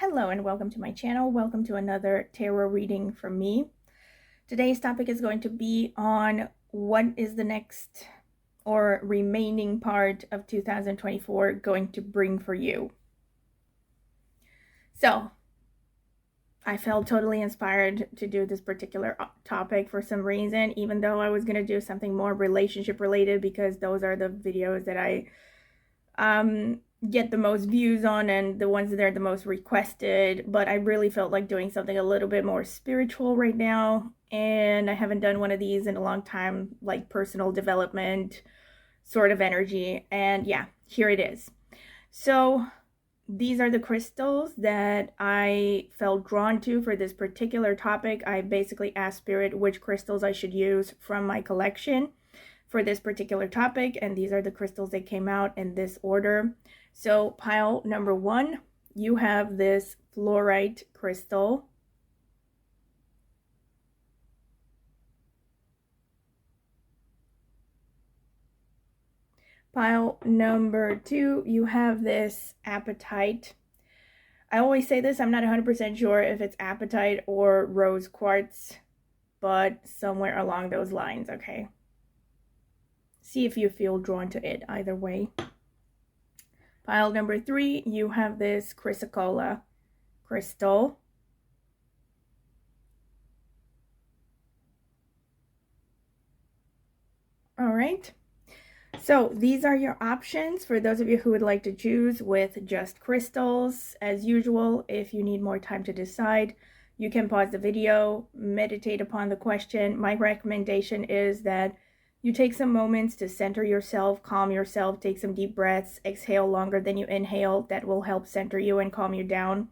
Hello and welcome to my channel. Welcome to another tarot reading from me. Today's topic is going to be on what is the next or remaining part of 2024 going to bring for you. So, I felt totally inspired to do this particular topic for some reason, even though I was going to do something more relationship related because those are the videos that I get the most views on and the ones that are the most requested, but I really felt like doing something a little bit more spiritual right now, and I haven't done one of these in a long time, like personal development sort of energy, and yeah, here it is. So these are the crystals that I felt drawn to for this particular topic. I basically asked Spirit which crystals I should use from my collection for this particular topic, and these are the crystals that came out in this order. So pile number 1, you have this fluorite crystal. Pile number 2, you have this apatite. I always say this, I'm not 100% sure if it's apatite or rose quartz, but somewhere along those lines, okay? See if you feel drawn to it either way. Pile number 3, you have this chrysocolla crystal. All right. So these are your options for those of you who would like to choose with just crystals. As usual, if you need more time to decide, you can pause the video, meditate upon the question. My recommendation is that you take some moments to center yourself, calm yourself, take some deep breaths, exhale longer than you inhale. That will help center you and calm you down.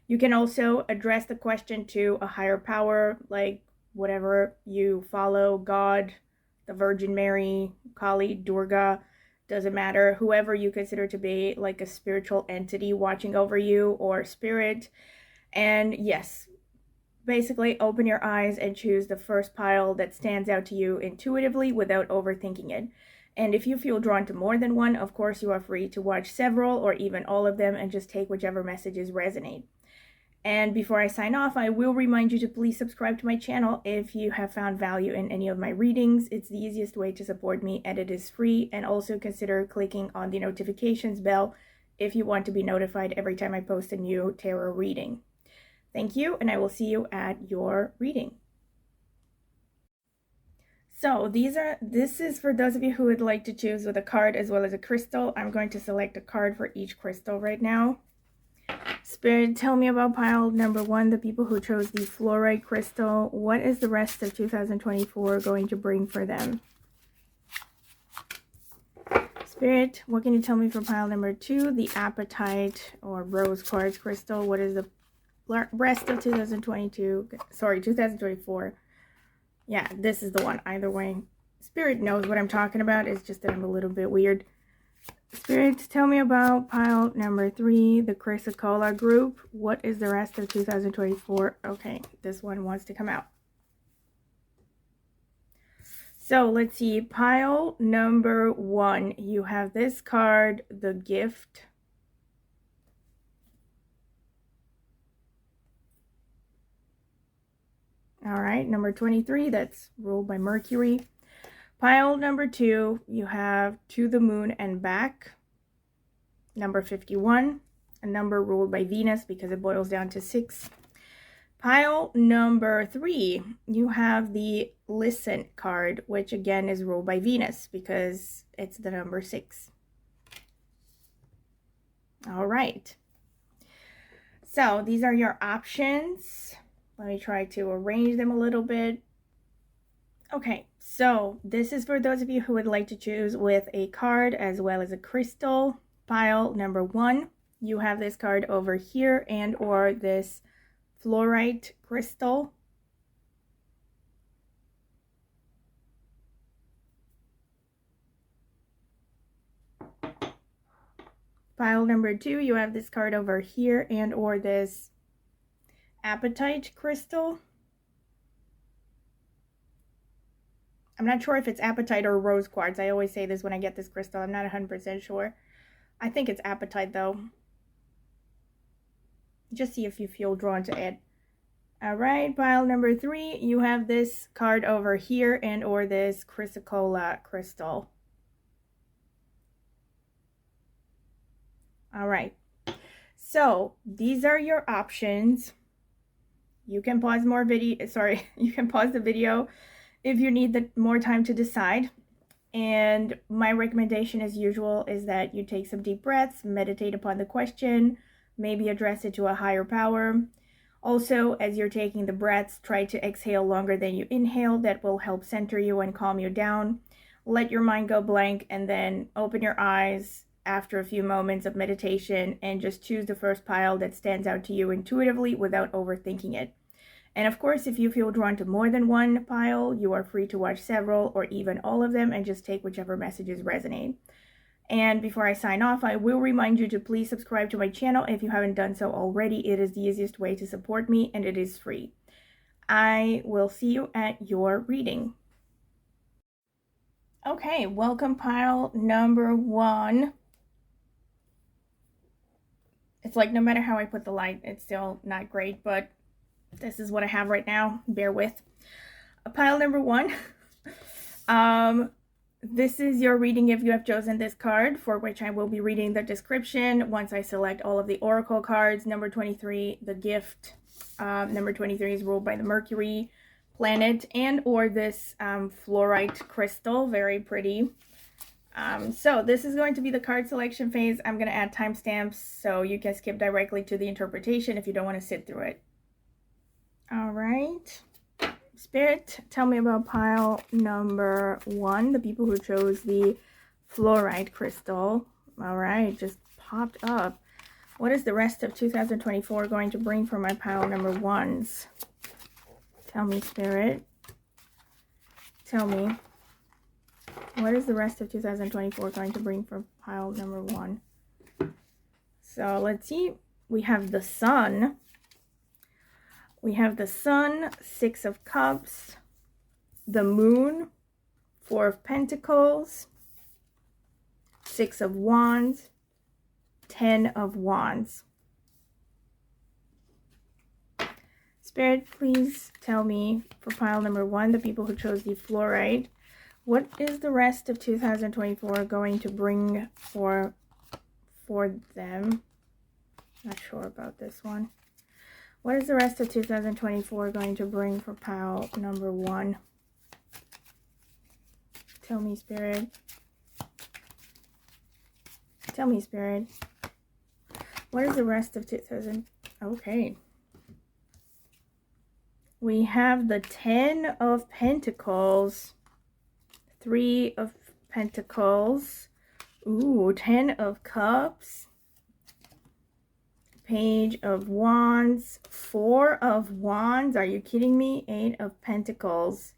You can also address the question to a higher power, like whatever you follow, God, the Virgin Mary, Kali, Durga, doesn't matter. Whoever you consider to be like a spiritual entity watching over you or spirit. And yes, basically open your eyes and choose the first pile that stands out to you intuitively without overthinking it. And if you feel drawn to more than one, of course you are free to watch several or even all of them and just take whichever messages resonate. And before I sign off, I will remind you to please subscribe to my channel if you have found value in any of my readings. It's the easiest way to support me and it is free. And also consider clicking on the notifications bell if you want to be notified every time I post a new tarot reading. Thank you, and I will see you at your reading. So this is for those of you who would like to choose with a card as well as a crystal. I'm going to select a card for each crystal right now. Spirit, tell me about pile number 1, the people who chose the fluorite crystal. What is the rest of 2024 going to bring for them? Spirit, what can you tell me for pile number 2, the apatite or rose quartz crystal? What is the rest of 2024? Yeah, this is the one either way. Spirit knows what I'm talking about. It's just that I'm a little bit weird. Spirit, tell me about pile number 3, the chrysocolla group. What is the rest of 2024? Okay, this one wants to come out. So let's see, pile number 1, you have this card, the gift. All right, number 23, that's ruled by Mercury. Pile number 2, you have to the moon and back. Number 51, a number ruled by Venus because it boils down to 6. Pile number 3, you have the listen card, which again is ruled by Venus because it's the number 6. All right. So these are your options. Let me try to arrange them a little bit. Okay, so this is for those of you who would like to choose with a card as well as a crystal. Pile number 1, you have this card over here and or this fluorite crystal. Pile number 2, you have this card over here and or this apatite crystal. I'm not sure if it's apatite or rose quartz. I always say this when I get this crystal. I'm not 100% sure. I think it's apatite though. Just see if you feel drawn to it. All right, pile number 3, you have this card over here and or this chrysocolla crystal. All right, so these are your options. You can pause you can pause the video if you need more time to decide. And my recommendation, as usual, is that you take some deep breaths, meditate upon the question, maybe address it to a higher power. Also, as you're taking the breaths, try to exhale longer than you inhale. That will help center you and calm you down. Let your mind go blank and then open your eyes after a few moments of meditation and just choose the first pile that stands out to you intuitively without overthinking it. And of course, if you feel drawn to more than one pile, you are free to watch several or even all of them and just take whichever messages resonate. And before I sign off, I will remind you to please subscribe to my channel if you haven't done so already. It is the easiest way to support me and it is free. I will see you at your reading. Okay, welcome pile number 1. It's like no matter how I put the light, it's still not great, but this is what I have right now. Bear with. Pile number 1. This is your reading if you have chosen this card, for which I will be reading the description once I select all of the oracle cards. Number 23, the gift. Number 23 is ruled by the Mercury planet and or this fluorite crystal. Very pretty. So this is going to be the card selection phase. I'm going to add timestamps so you can skip directly to the interpretation if you don't want to sit through it. All right. Spirit, tell me about pile number 1, the people who chose the fluorite crystal. All right, just popped up. What is the rest of 2024 going to bring for my pile number 1s? Tell me, Spirit. Tell me. What is the rest of 2024 going to bring for pile number 1? So let's see. We have the Sun. We have the Sun, 6 of Cups, the Moon, 4 of Pentacles, 6 of Wands, 10 of Wands. Spirit, please tell me for pile number 1, the people who chose the fluorite, what is the rest of 2024 going to bring for them? Not sure about this one. What is the rest of 2024 going to bring for pile number 1? Tell me, Spirit. Tell me, Spirit. What is the rest of 2000? Okay. We have the 10 of Pentacles, 3 of Pentacles, ooh, 10 of Cups, Page of Wands, 4 of Wands. Are you kidding me? 8 of Pentacles.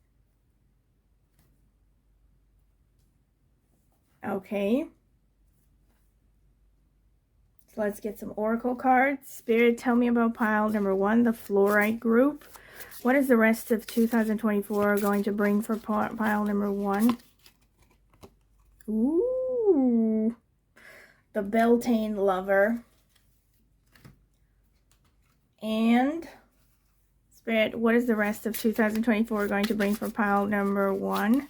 Okay. So let's get some oracle cards. Spirit, tell me about pile number 1, the fluorite group. What is the rest of 2024 going to bring for pile number 1? Ooh. The Beltane lover. And Spirit, what is the rest of 2024 going to bring for pile number 1?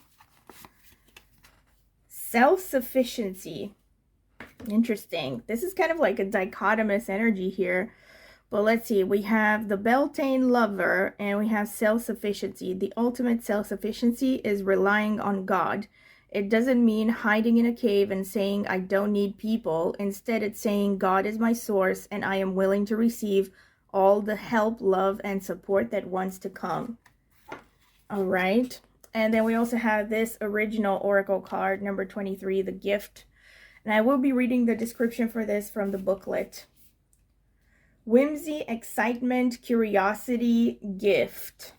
Self-sufficiency. Interesting. This is kind of like a dichotomous energy here. But let's see. We have the Beltane lover and we have self-sufficiency. The ultimate self-sufficiency is relying on God. It doesn't mean hiding in a cave and saying, I don't need people. Instead, it's saying, God is my source and I am willing to receive all the help, love, and support that wants to come. All right. And then we also have this original oracle card, number 23, the gift. And I will be reading the description for this from the booklet. Whimsy, excitement, curiosity, gift.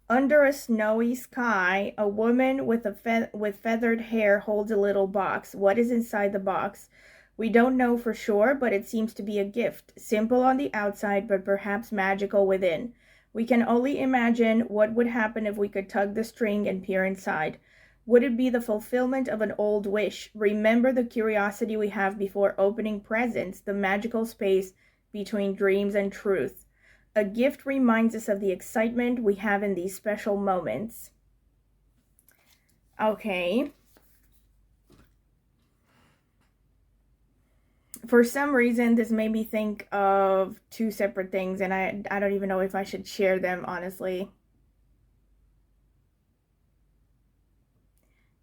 Under a snowy sky, a woman with feathered hair holds a little box. What is inside the box? We don't know for sure, but it seems to be a gift. Simple on the outside, but perhaps magical within. We can only imagine what would happen if we could tug the string and peer inside. Would it be the fulfillment of an old wish? Remember the curiosity we have before opening presents, the magical space between dreams and truth. A gift reminds us of the excitement we have in these special moments. Okay. For some reason, this made me think of two separate things, and I don't even know if I should share them, honestly.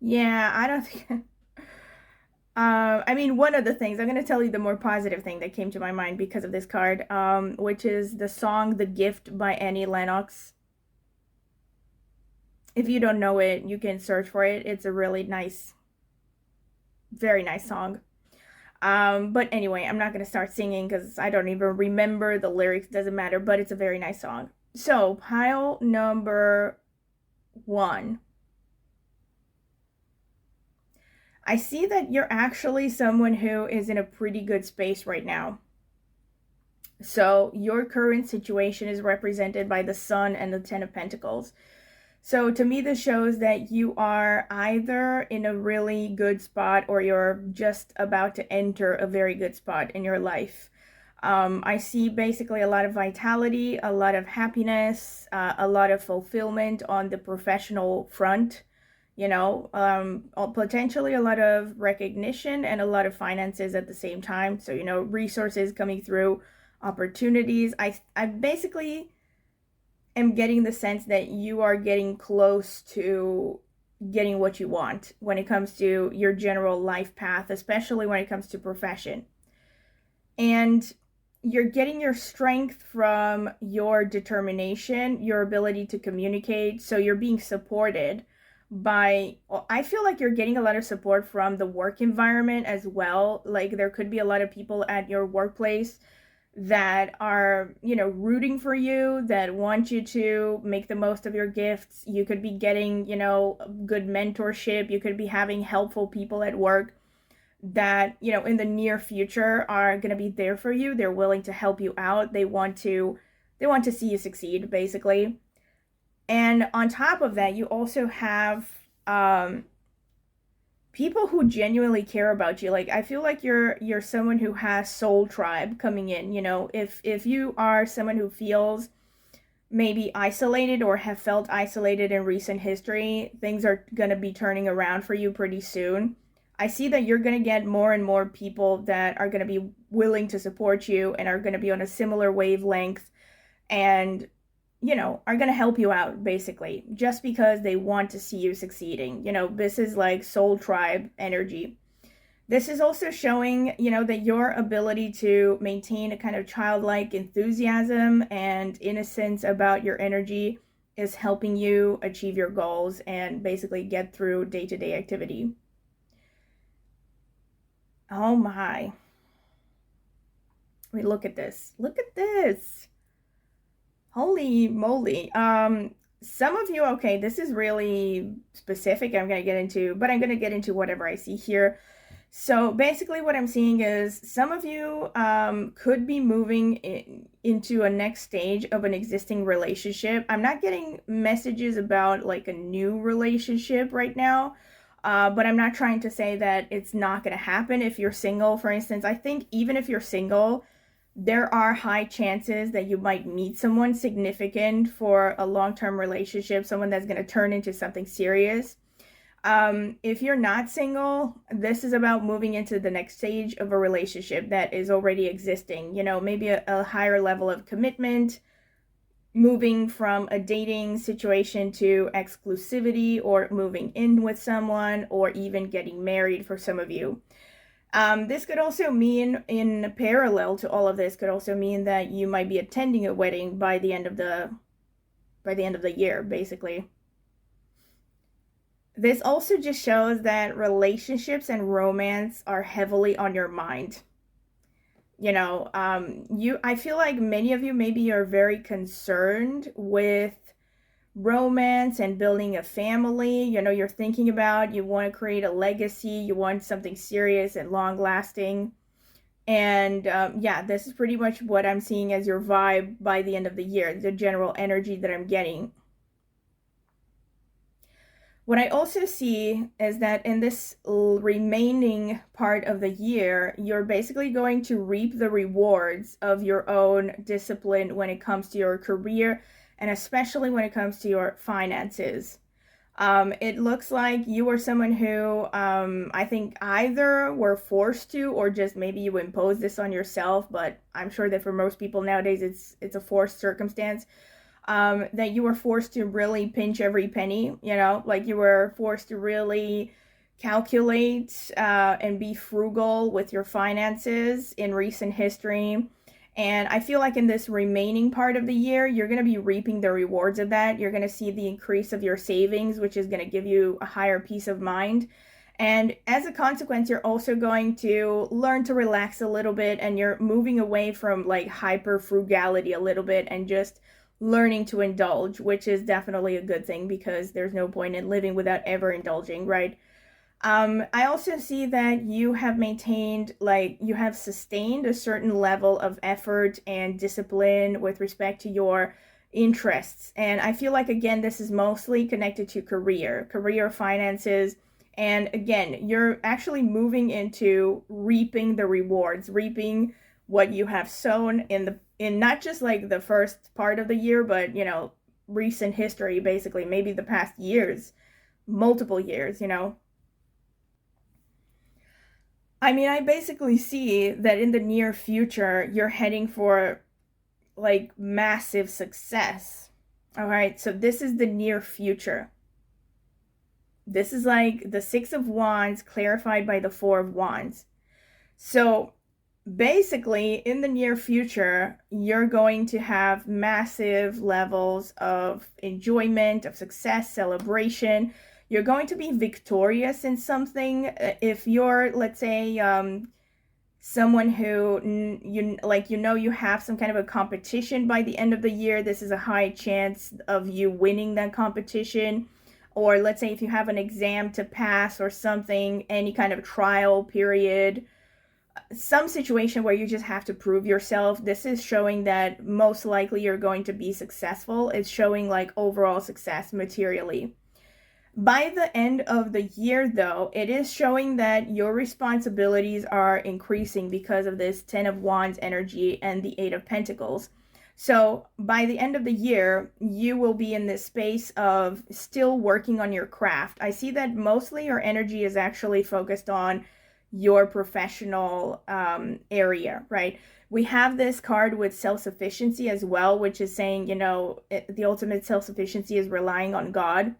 Yeah, I don't think... I mean, one of the things, I'm going to tell you the more positive thing that came to my mind because of this card, which is the song The Gift by Annie Lennox. If you don't know it, you can search for it. It's a really nice, very nice song. But anyway, I'm not going to start singing because I don't even remember the lyrics. Doesn't matter, but it's a very nice song. So, pile number 1. I see that you're actually someone who is in a pretty good space right now. So your current situation is represented by the Sun and the Ten of Pentacles. So to me, this shows that you are either in a really good spot or you're just about to enter a very good spot in your life. I see basically a lot of vitality, a lot of happiness, a lot of fulfillment on the professional front. You know, potentially a lot of recognition and a lot of finances at the same time. So, you know, resources coming through, opportunities. I basically am getting the sense that you are getting close to getting what you want when it comes to your general life path, especially when it comes to profession. And you're getting your strength from your determination, your ability to communicate. So you're being supported by, I feel like you're getting a lot of support from the work environment as well. Like there could be a lot of people at your workplace that are, you know, rooting for you, that want you to make the most of your gifts. You could be getting, you know, good mentorship. You could be having helpful people at work that, you know, in the near future are going to be there for you. They're willing to help you out. They want to see you succeed, basically. And on top of that, you also have people who genuinely care about you. Like I feel like you're someone who has soul tribe coming in. You know, if you are someone who feels maybe isolated or have felt isolated in recent history, things are going to be turning around for you pretty soon. I see that you're going to get more and more people that are going to be willing to support you and are going to be on a similar wavelength and, you know, are going to help you out, basically, just because they want to see you succeeding. You know, this is like soul tribe energy. This is also showing, you know, that your ability to maintain a kind of childlike enthusiasm and innocence about your energy is helping you achieve your goals and basically get through day-to-day activity. Oh my. I mean, look at this. Look at this. Holy moly. Some of you, okay, this is really specific. I'm going to get into, but I'm going to get into whatever I see here. So basically what I'm seeing is some of you could be moving into a next stage of an existing relationship. I'm not getting messages about like a new relationship right now, but I'm not trying to say that it's not going to happen if you're single, for instance. I think even if you're single, there are high chances that you might meet someone significant for a long-term relationship, someone that's going to turn into something serious. If you're not single, this is about moving into the next stage of a relationship that is already existing. You know, maybe a higher level of commitment, moving from a dating situation to exclusivity, or moving in with someone, or even getting married for some of you. This could also mean, in parallel to all of this, could also mean that you might be attending a wedding by the end of the year, basically. This also just shows that relationships and romance are heavily on your mind. You know, I feel like many of you maybe are very concerned with romance and building a family. You know, you're thinking about, you want to create a legacy, you want something serious and long lasting. And yeah, this is pretty much what I'm seeing as your vibe by the end of the year, the general energy that I'm getting. What I also see is that in this remaining part of the year, you're basically going to reap the rewards of your own discipline when it comes to your career and especially when it comes to your finances. It looks like you were someone who I think either were forced to or just maybe you imposed this on yourself, but I'm sure that for most people nowadays it's a forced circumstance, that you were forced to really pinch every penny, you know, like you were forced to really calculate and be frugal with your finances in recent history. And I feel like in this remaining part of the year, you're going to be reaping the rewards of that. You're going to see the increase of your savings, which is going to give you a higher peace of mind. And as a consequence, you're also going to learn to relax a little bit, and you're moving away from like hyper frugality a little bit and just learning to indulge, which is definitely a good thing because there's no point in living without ever indulging, right? I also see that you have maintained, like, you have sustained a certain level of effort and discipline with respect to your interests. And I feel like, again, this is mostly connected to career finances. And again, you're actually moving into reaping the rewards, reaping what you have sown in not just like the first part of the year, but, you know, recent history, basically, maybe the past years, multiple years, you know. I mean, I basically see that in the near future, you're heading for like massive success. All right, so this is the near future. This is like the Six of Wands clarified by the Four of Wands. So basically, in the near future, you're going to have massive levels of enjoyment, of success, celebration. You're going to be victorious in something. If you're, let's say, someone who you have some kind of a competition by the end of the year, this is a high chance of you winning that competition. Or let's say if you have an exam to pass or something, any kind of trial period, some situation where you just have to prove yourself, this is showing that most likely you're going to be successful. It's showing like overall success materially. By the end of the year, though, it is showing that your responsibilities are increasing because of this Ten of Wands energy and the Eight of Pentacles. So by the end of the year, you will be in this space of still working on your craft. I see that mostly your energy is actually focused on your professional area, right? We have this card with self-sufficiency as well, which is saying, you know, the ultimate self-sufficiency is relying on God.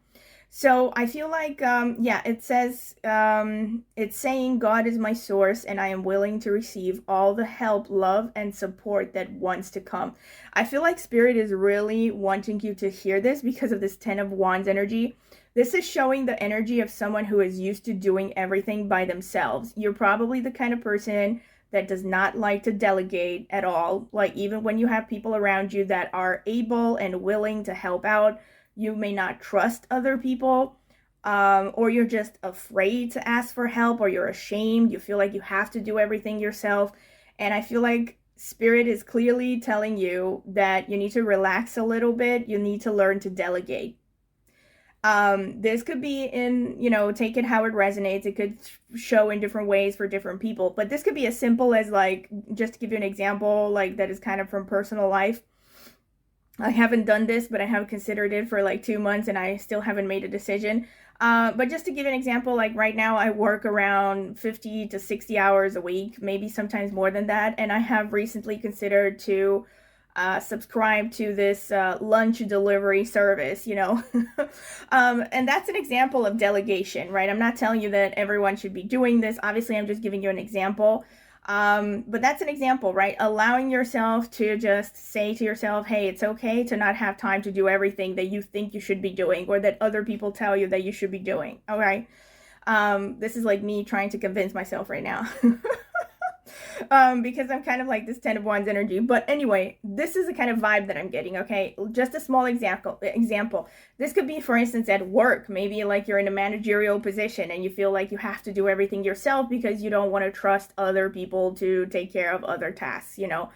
So I feel like, it says, it's saying God is my source and I am willing to receive all the help, love, and support that wants to come. I feel like Spirit is really wanting you to hear this because of this Ten of Wands energy. This is showing the energy of someone who is used to doing everything by themselves. You're probably the kind of person that does not like to delegate at all. Like even when you have people around you that are able and willing to help out, you may not trust other people, or you're just afraid to ask for help, or you're ashamed. You feel like you have to do everything yourself. And I feel like Spirit is clearly telling you that you need to relax a little bit. You need to learn to delegate. This could be in, you know, take it how it resonates. It could show in different ways for different people. But this could be as simple as, like, just to give you an example, like, that is kind of from personal life. I haven't done this, but I have considered it for like 2 months and I still haven't made a decision. But just to give an example, like right now I work around 50 to 60 hours a week, maybe sometimes more than that. And I have recently considered to subscribe to this lunch delivery service, you know. And that's an example of delegation, right? I'm not telling you that everyone should be doing this. Obviously, I'm just giving you an example. But that's an example, right? Allowing yourself to just say to yourself, hey, it's okay to not have time to do everything that you think you should be doing or that other people tell you that you should be doing. All right. This is like me trying to convince myself right now. Because I'm kind of like this Ten of Wands energy. But anyway, this is the kind of vibe that I'm getting, okay? Just a small example. This could be, for instance, at work. Maybe like you're in a managerial position and you feel like you have to do everything yourself because you don't want to trust other people to take care of other tasks, you know?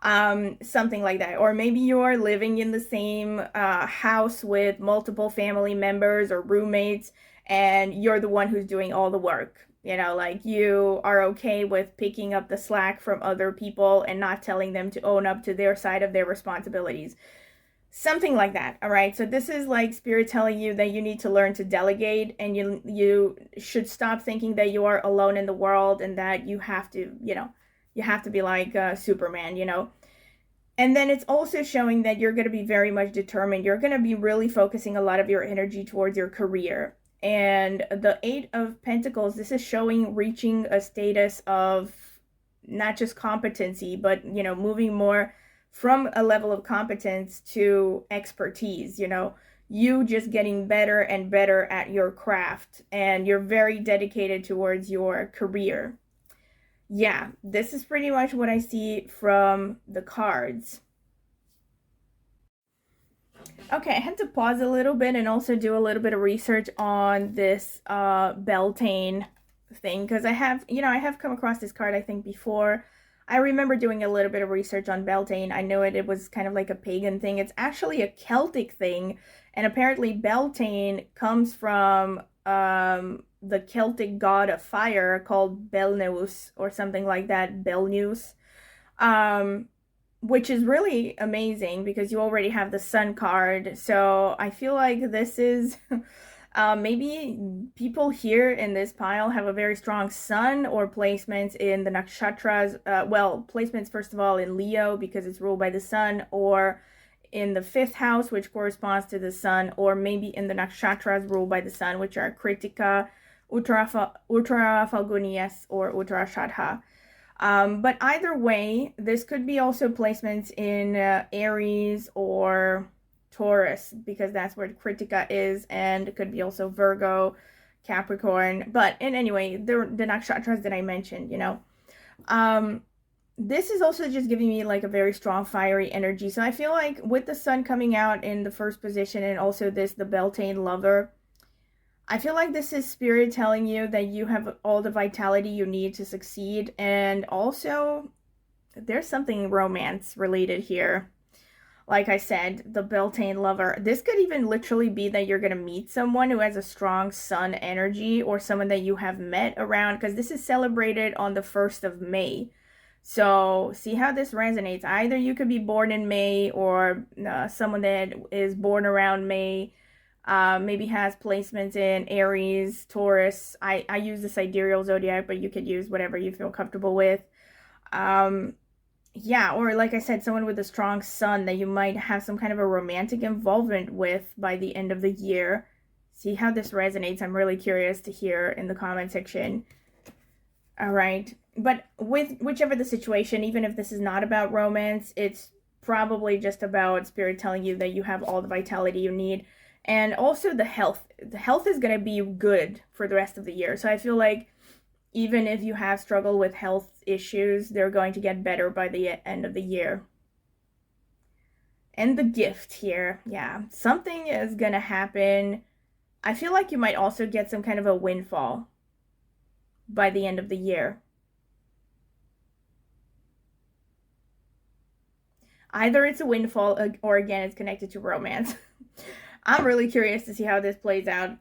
Something like that. Or maybe you're living in the same house with multiple family members or roommates, and you're the one who's doing all the work. You know, like you are okay with picking up the slack from other people and not telling them to own up to their side of their responsibilities. Something like that. All right. So this is like Spirit telling you that you need to learn to delegate, and you should stop thinking that you are alone in the world and that you have to, you have to be like Superman, And then it's also showing that you're going to be very much determined. You're going to be really focusing a lot of your energy towards your career. And the Eight of Pentacles, this is showing reaching a status of not just competency, but, moving more from a level of competence to expertise, you just getting better and better at your craft, and you're very dedicated towards your career. Yeah, this is pretty much what I see from the cards. Okay, I had to pause a little bit and also do a little bit of research on this Beltane thing, because I have come across this card, I think, before. I remember doing a little bit of research on Beltane. I know it was kind of like a pagan thing. It's actually a Celtic thing, and apparently Beltane comes from the Celtic god of fire called Belneus or something like that, Belneus. Which is really amazing because you already have the sun card. So I feel like this is maybe people here in this pile have a very strong sun or placements in the nakshatras. Well, placements first of all in Leo because it's ruled by the sun, or in the 5th house, which corresponds to the sun, or maybe in the nakshatras ruled by the sun, which are Kritika, Uttara Falgunias, or Uttarashadha. But either way, this could be also placements in Aries or Taurus, because that's where Kritika is, and it could be also Virgo, Capricorn. But in anyway, the nakshatras that I mentioned, this is also just giving me like a very strong fiery energy. So I feel like with the sun coming out in the 1st position, and also the Beltane lover, I feel like this is Spirit telling you that you have all the vitality you need to succeed. And also, there's something romance related here. Like I said, the Beltane lover. This could even literally be that you're going to meet someone who has a strong sun energy, or someone that you have met around, because this is celebrated on the 1st of May. So see how this resonates. Either you could be born in May, or someone that is born around May. Maybe has placements in Aries, Taurus. I use the sidereal zodiac, but you could use whatever you feel comfortable with. Yeah, or like I said, someone with a strong sun that you might have some kind of a romantic involvement with by the end of the year. See how this resonates. I'm really curious to hear in the comment section. All right. But with whichever the situation, even if this is not about romance, it's probably just about Spirit telling you that you have all the vitality you need. And also the health. The health is going to be good for the rest of the year. So I feel like even if you have struggled with health issues, they're going to get better by the end of the year. And the gift here. Yeah, something is going to happen. I feel like you might also get some kind of a windfall by the end of the year. Either it's a windfall, or again, it's connected to romance. I'm really curious to see how this plays out.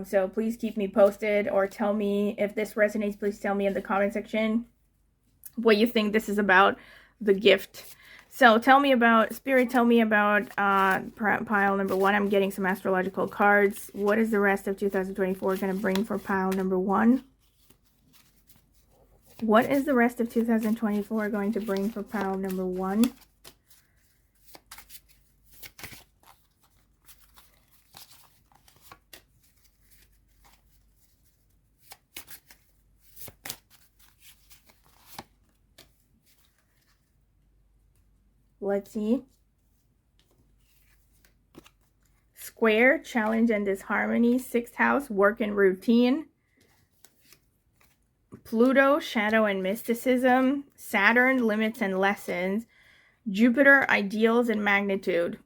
So please keep me posted, or tell me if this resonates. Please tell me in the comment section what you think this is about, the gift. So tell me about, Spirit, tell me about pile number 1. I'm getting some astrological cards. What is the rest of 2024 going to bring for pile number 1? What is the rest of 2024 going to bring for pile number 1? Let's see. Square, challenge and disharmony. 6th house, work and routine. Pluto, shadow and mysticism. Saturn, limits and lessons. Jupiter, ideals and magnitude.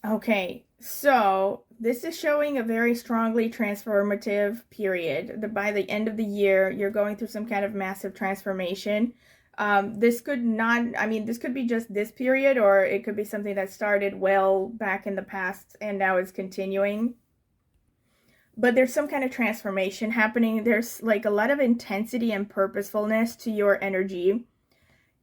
Okay, so this is showing a very strongly transformative period. By the end of the year, you're going through some kind of massive transformation. This could not, I mean, this could be just this period, or it could be something that started well back in the past and now is continuing. But there's some kind of transformation happening. There's like a lot of intensity and purposefulness to your energy.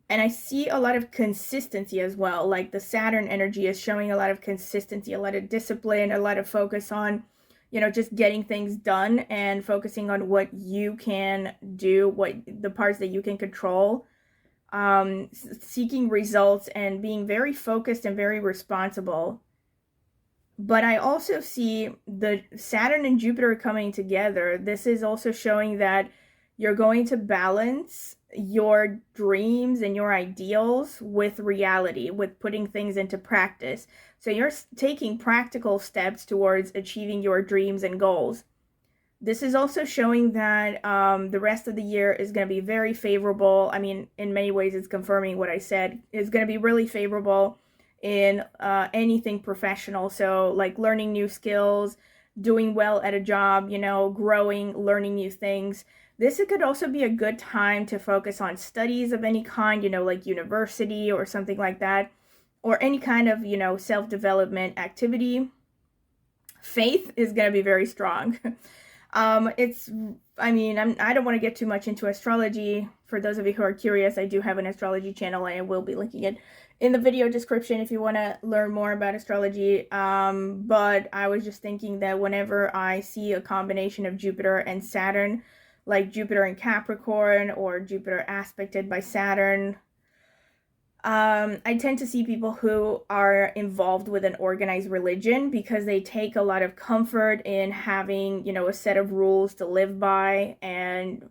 And I see a lot of consistency as well. Like the Saturn energy is showing a lot of consistency, a lot of discipline, a lot of focus on, you know, just getting things done and focusing on what you can do, what the parts that you can control, seeking results and being very focused and very responsible. But I also see the Saturn and Jupiter coming together. This is also showing that you're going to balance your dreams and your ideals with reality, with putting things into practice. So you're taking practical steps towards achieving your dreams and goals. This is also showing that the rest of the year is going to be very favorable. I mean, in many ways, it's confirming what I said. It's going to be really favorable in anything professional. So like learning new skills, doing well at a job, you know, growing, learning new things. This could also be a good time to focus on studies of any kind, you know, like university or something like that, or any kind of, you know, self-development activity. Faith is going to be very strong. I mean, I don't want to get too much into astrology. For those of you who are curious, I do have an astrology channel and I will be linking it in the video description if you want to learn more about astrology. But I was just thinking that whenever I see a combination of Jupiter and Saturn, like Jupiter in Capricorn or Jupiter aspected by Saturn, I tend to see people who are involved with an organized religion because they take a lot of comfort in having, you know, a set of rules to live by, and,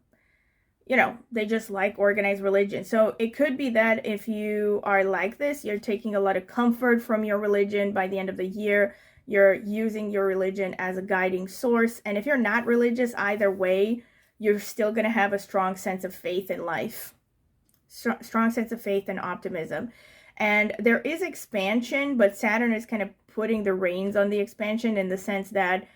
you know, they just like organized religion. So it could be that if you are like this, you're taking a lot of comfort from your religion. By the end of the year, you're using your religion as a guiding source. And if you're not religious, either way, you're still going to have a strong sense of faith in life. Strong sense of faith and optimism. And there is expansion, but Saturn is kind of putting the reins on the expansion in the sense that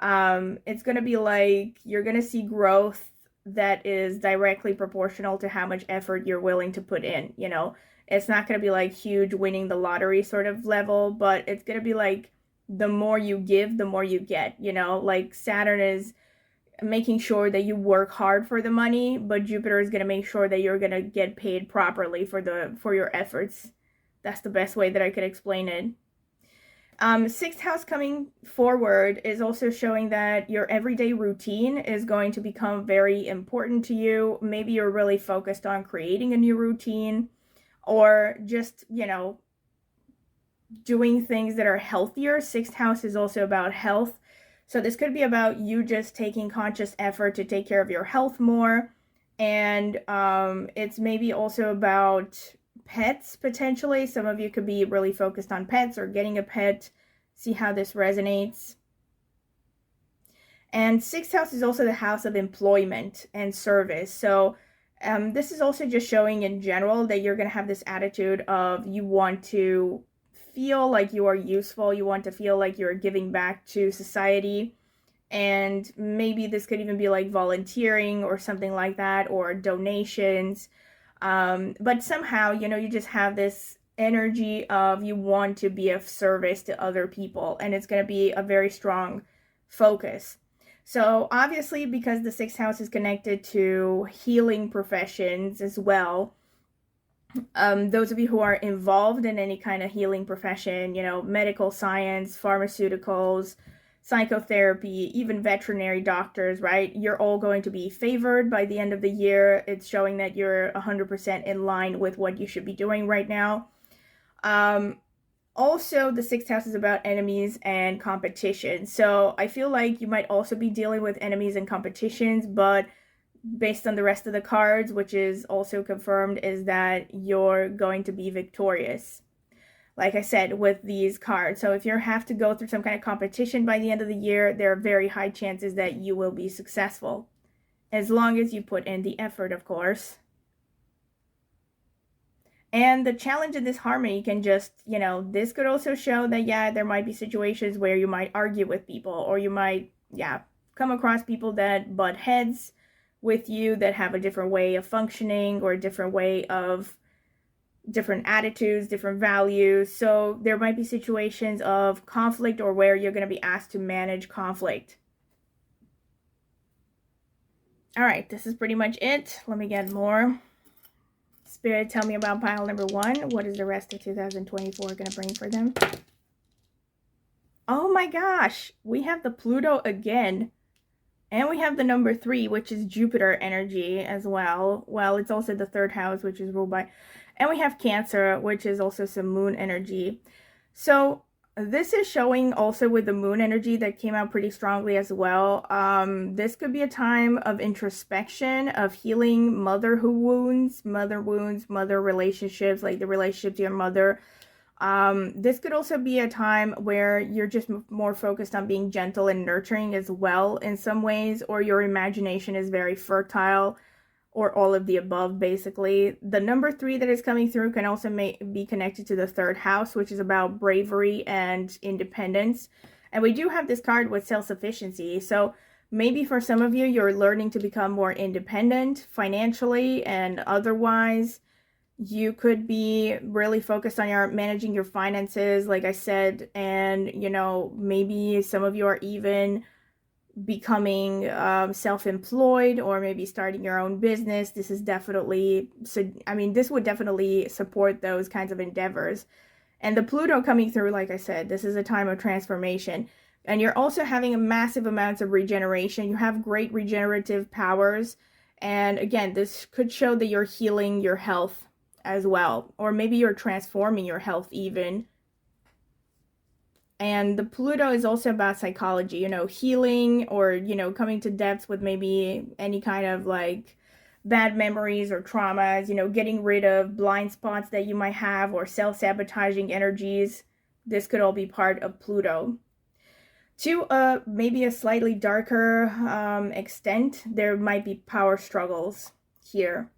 it's going to be like you're going to see growth that is directly proportional to how much effort you're willing to put in. You know, it's not going to be like huge winning the lottery sort of level, but it's going to be like the more you give, the more you get. You know, like Saturn is making sure that you work hard for the money, but Jupiter is going to make sure that you're going to get paid properly for your efforts. That's the best way that I could explain it. Sixth house coming forward is also showing that your everyday routine is going to become very important to you. Maybe you're really focused on creating a new routine, or just, you know, doing things that are healthier. Sixth house is also about health. So this could be about you just taking conscious effort to take care of your health more. And it's maybe also about pets, potentially. Some of you could be really focused on pets or getting a pet. See how this resonates. And sixth house is also the house of employment and service. So this is also just showing in general that you're going to have this attitude of you want to feel like you are useful, you want to feel like you're giving back to society, and maybe this could even be like volunteering or something like that, or donations, but somehow, you know, you just have this energy of you want to be of service to other people, and it's going to be a very strong focus. So obviously, because the sixth house is connected to healing professions as well, those of you who are involved in any kind of healing profession, you know, medical science, pharmaceuticals, psychotherapy, even veterinary doctors, right? You're all going to be favored by the end of the year. It's showing that you're 100% in line with what you should be doing right now. Also, the sixth house is about enemies and competition. So I feel like you might also be dealing with enemies and competitions, but based on the rest of the cards, which is also confirmed, is that you're going to be victorious, like I said, with these cards. So if you have to go through some kind of competition by the end of the year, there are very high chances that you will be successful, as long as you put in the effort, of course. And the challenge in this harmony can just, you know, this could also show that, yeah, there might be situations where you might argue with people, or you might, yeah, come across people that butt heads, with you that have a different way of functioning or a different way of different attitudes, different values. So there might be situations of conflict or where you're going to be asked to manage conflict. All right, this is pretty much it. Let me get more. Spirit, tell me about pile number 1. What is the rest of 2024 going to bring for them? Oh my gosh, we have the Pluto again. And we have the number 3, which is Jupiter energy as well. Well, it's also the 3rd house, which is ruled by... And we have Cancer, which is also some moon energy. So this is showing also with the moon energy that came out pretty strongly as well. This could be a time of introspection, of healing mother wounds, mother relationships, like the relationship to your mother. This could also be a time where you're just more focused on being gentle and nurturing as well in some ways, or your imagination is very fertile, or all of the above, basically. The number 3 that is coming through can also be connected to the 3rd house, which is about bravery and independence. And we do have this card with self-sufficiency. So maybe for some of you, you're learning to become more independent financially and otherwise. You could be really focused on managing your finances, like I said, and, you know, maybe some of you are even becoming self-employed or maybe starting your own business. This is definitely, so I mean, this would definitely support those kinds of endeavors. And the Pluto coming through, like I said, this is a time of transformation. And you're also having massive amounts of regeneration. You have great regenerative powers. And again, this could show that you're healing your health as well, or maybe you're transforming your health even. And the Pluto is also about psychology, you know, healing, or, you know, coming to depths with maybe any kind of like bad memories or traumas, you know, getting rid of blind spots that you might have, or self-sabotaging energies. This could all be part of Pluto. To maybe a slightly darker extent, there might be power struggles here.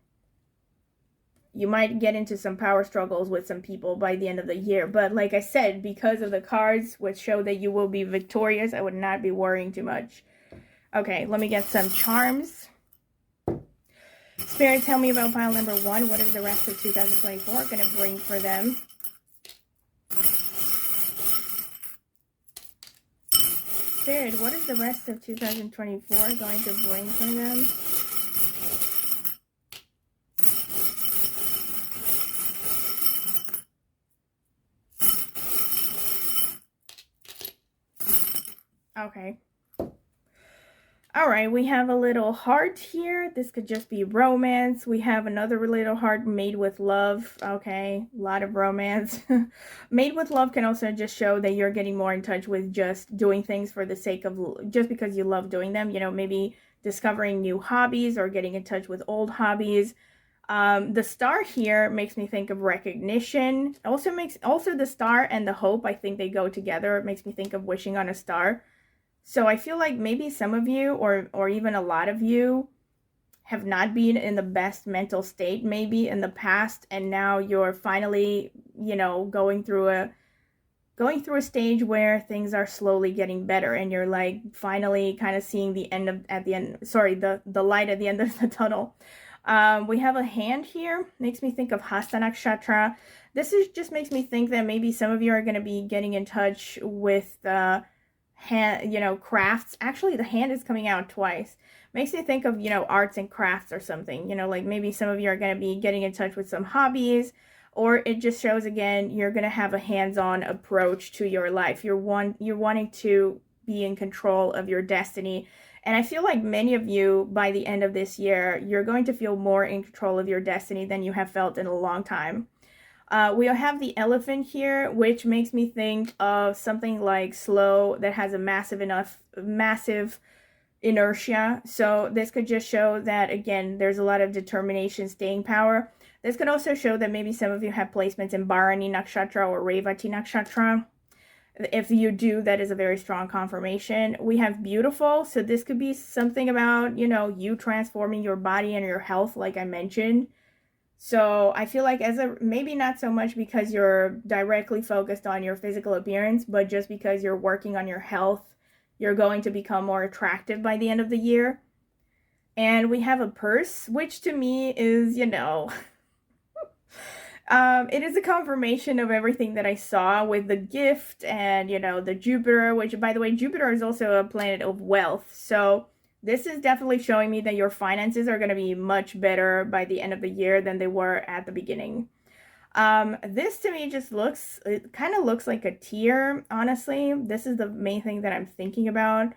You might get into some power struggles with some people by the end of the year. But like I said, because of the cards which show that you will be victorious, I would not be worrying too much. Okay, let me get some charms. Spirit, tell me about pile number 1. What is the rest of 2024 going to bring for them? Spirit, what is the rest of 2024 going to bring for them? Okay. All right, we have a little heart here. This could just be romance. We have another little heart, made with love. Okay, a lot of romance. Made with love can also just show that you're getting more in touch with just doing things for the sake of, just because you love doing them. You know, maybe discovering new hobbies or getting in touch with old hobbies. The star here makes me think of recognition. Also the star and the hope, I think they go together. It makes me think of wishing on a star. So I feel like maybe some of you, or even a lot of you, have not been in the best mental state maybe in the past, and now you're finally, you know, going through a stage where things are slowly getting better, and you're like finally kind of seeing the light at the end of the tunnel. We have a hand here. Makes me think of Hasta Nakshatra. This just makes me think that maybe some of you are going to be getting in touch with hand, you know, crafts. Actually, the hand is coming out twice. Makes me think of, you know, arts and crafts or something. You know, like maybe some of you are going to be getting in touch with some hobbies, or it just shows again you're going to have a hands-on approach to your life. You're wanting to be in control of your destiny. And I feel like many of you, by the end of this year, you're going to feel more in control of your destiny than you have felt in a long time. We have the elephant here, which makes me think of something like slow, that has a massive inertia. So this could just show that, again, there's a lot of determination, staying power. This could also show that maybe some of you have placements in Bharani Nakshatra or Revati Nakshatra. If you do, that is a very strong confirmation. We have beautiful. So this could be something about, you know, you transforming your body and your health, like I mentioned. So I feel like maybe not so much because you're directly focused on your physical appearance, but just because you're working on your health, you're going to become more attractive by the end of the year. And we have a purse, which to me is, you know, it is a confirmation of everything that I saw with the gift and, you know, the Jupiter, which, by the way, Jupiter is also a planet of wealth. So this is definitely showing me that your finances are going to be much better by the end of the year than they were at the beginning. This to me just looks, it kind of looks like a tear, honestly. This is the main thing that I'm thinking about.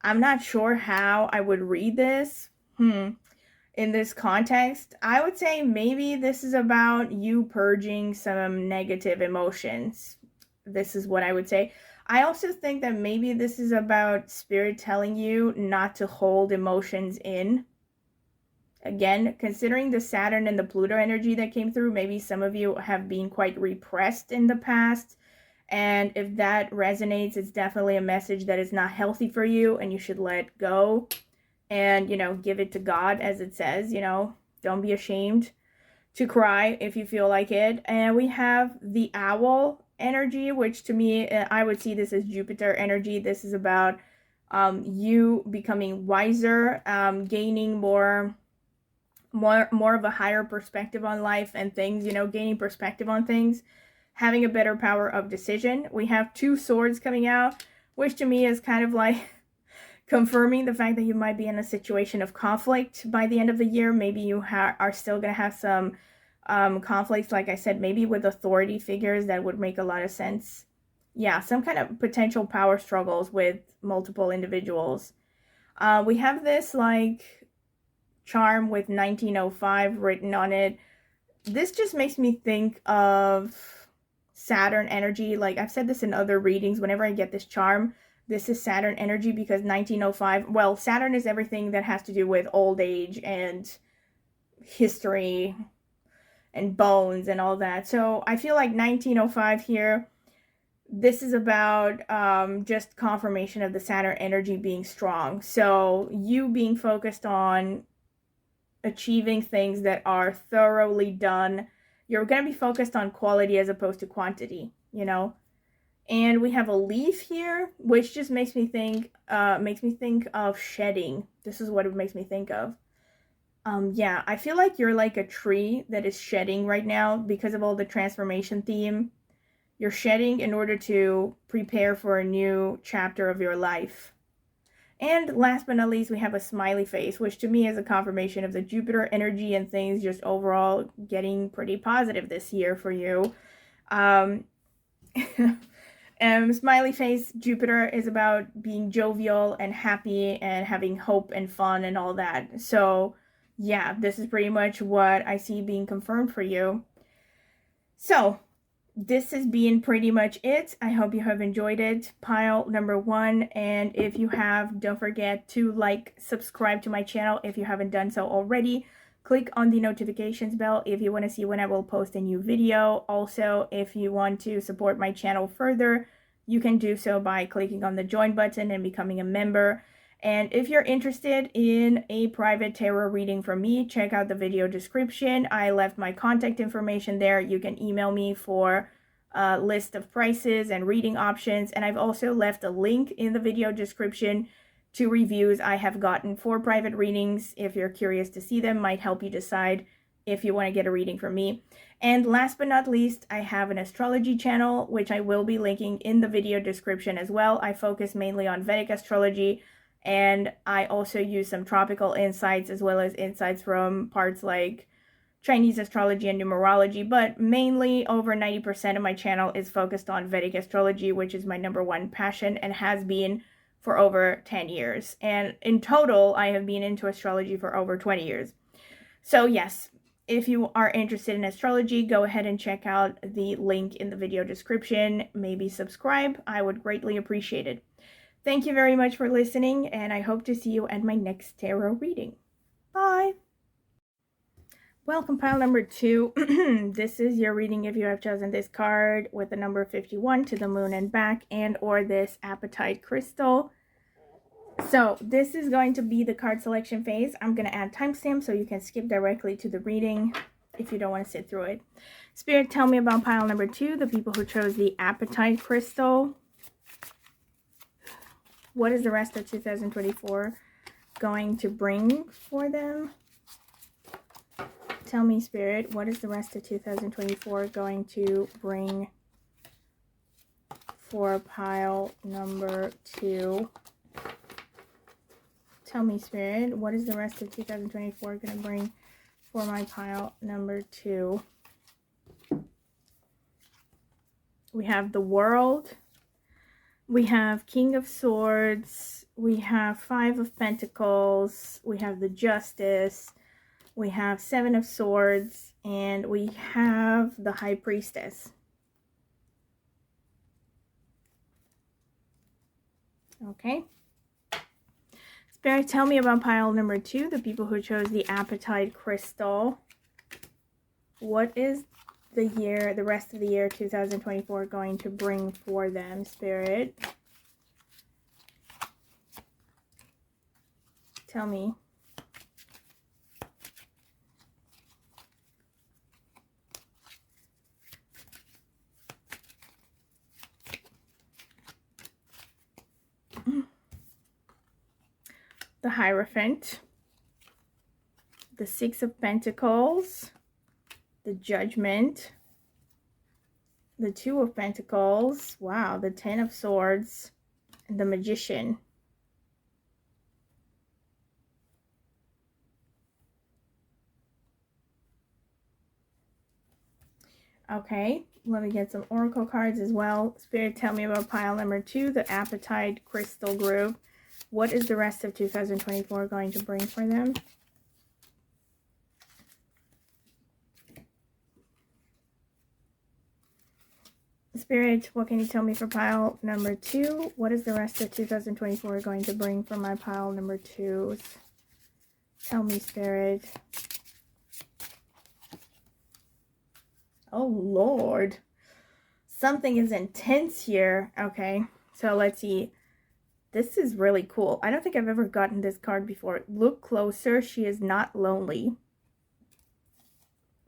I'm not sure how I would read this. In this context, I would say maybe this is about you purging some negative emotions. This is what I would say. I also think that maybe this is about Spirit telling you not to hold emotions in. Again, considering the Saturn and the Pluto energy that came through, maybe some of you have been quite repressed in the past. And if that resonates, it's definitely a message that is not healthy for you and you should let go. And, you know, give it to God, as it says, you know, don't be ashamed to cry if you feel like it. And we have the owl energy, which to me, I would see this as Jupiter energy. This is about you becoming wiser, gaining more of a higher perspective on life and things, you know, gaining perspective on things, having a better power of decision. We have 2 swords coming out, which to me is kind of like confirming the fact that you might be in a situation of conflict by the end of the year. Maybe you are still going to have some conflicts, like I said, maybe with authority figures. That would make a lot of sense. Yeah, some kind of potential power struggles with multiple individuals. We have this like charm with 1905 written on it. This just makes me think of Saturn energy. Like I've said this in other readings, whenever I get this charm, this is Saturn energy, because 1905, well, Saturn is everything that has to do with old age and history and bones and all that. So I feel like 1905 here, this is about just confirmation of the Saturn energy being strong. So you being focused on achieving things that are thoroughly done. You're going to be focused on quality as opposed to quantity, you know. And we have a leaf here, which just makes me think of shedding. This is what it makes me think of. Yeah, I feel like you're like a tree that is shedding right now because of all the transformation theme. You're shedding in order to prepare for a new chapter of your life. And last but not least, we have a smiley face, which to me is a confirmation of the Jupiter energy and things just overall getting pretty positive this year for you. Smiley face, Jupiter is about being jovial and happy and having hope and fun and all that. So yeah, this is pretty much what I see being confirmed for you. So this has been pretty much it. I hope you have enjoyed it. Pile number 1. And if you have, don't forget to like, subscribe to my channel if you haven't done so already. Click on the notifications bell if you want to see when I will post a new video. Also, if you want to support my channel further, you can do so by clicking on the join button and becoming a member. And if you're interested in a private tarot reading from me, check out the video description. I left my contact information there. You can email me for a list of prices and reading options. And I've also left a link in the video description to reviews I have gotten for private readings. If you're curious to see them, might help you decide if you want to get a reading from me. And last but not least, I have an astrology channel, which I will be linking in the video description as well. I focus mainly on Vedic astrology, and I also use some tropical insights as well as insights from parts like Chinese astrology and numerology, but mainly over 90% of my channel is focused on Vedic astrology, which is my #1 passion and has been for over 10 years. And in total, I have been into astrology for over 20 years. So yes, if you are interested in astrology, go ahead and check out the link in the video description. Maybe subscribe. I would greatly appreciate it. Thank you very much for listening, and I hope to see you at my next tarot reading. Bye! Welcome, pile number 2. This is your reading if you have chosen this card with the number 51 to the moon and back, and or this apatite crystal. So this is going to be the card selection phase. I'm going to add timestamps so you can skip directly to the reading if you don't want to sit through it. Spirit, tell me about pile number 2, the people who chose the apatite crystal. What is the rest of 2024 going to bring for them? Tell me, Spirit, what is the rest of 2024 going to bring for pile number 2? Tell me, Spirit, what is the rest of 2024 going to bring for my pile number 2? We have the World. We have King of Swords. We have 5 of Pentacles. We have the Justice. We have 7 of Swords. And we have the High Priestess. Okay. Spirit, tell me about pile number 2, the people who chose the Apatite Crystal. What is the rest of the year 2024 going to bring for them, Spirit? Tell me. The Hierophant, the 6 of Pentacles, the Judgment, the 2 of Pentacles, wow, the 10 of Swords, and the Magician. Okay, let me get some Oracle cards as well. Spirit, tell me about pile number 2, the Apatite Crystal Group. What is the rest of 2024 going to bring for them? Spirit, what can you tell me for pile number 2? What is the rest of 2024 going to bring for my pile number 2s? Tell me, Spirit. Oh, Lord. Something is intense here. Okay, so let's see. This is really cool. I don't think I've ever gotten this card before. Look closer. She is not lonely.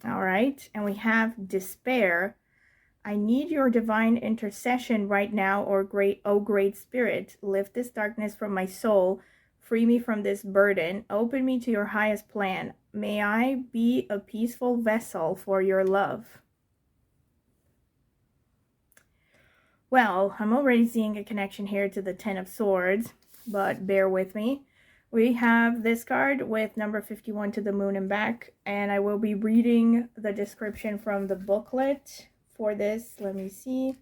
All right. And we have Despair. I need your divine intercession right now, or great Spirit. Lift this darkness from my soul. Free me from this burden. Open me to your highest plan. May I be a peaceful vessel for your love. Well, I'm already seeing a connection here to the 10 of Swords, but bear with me. We have this card with number 51 to the moon and back, and I will be reading the description from the booklet for this. Let me see.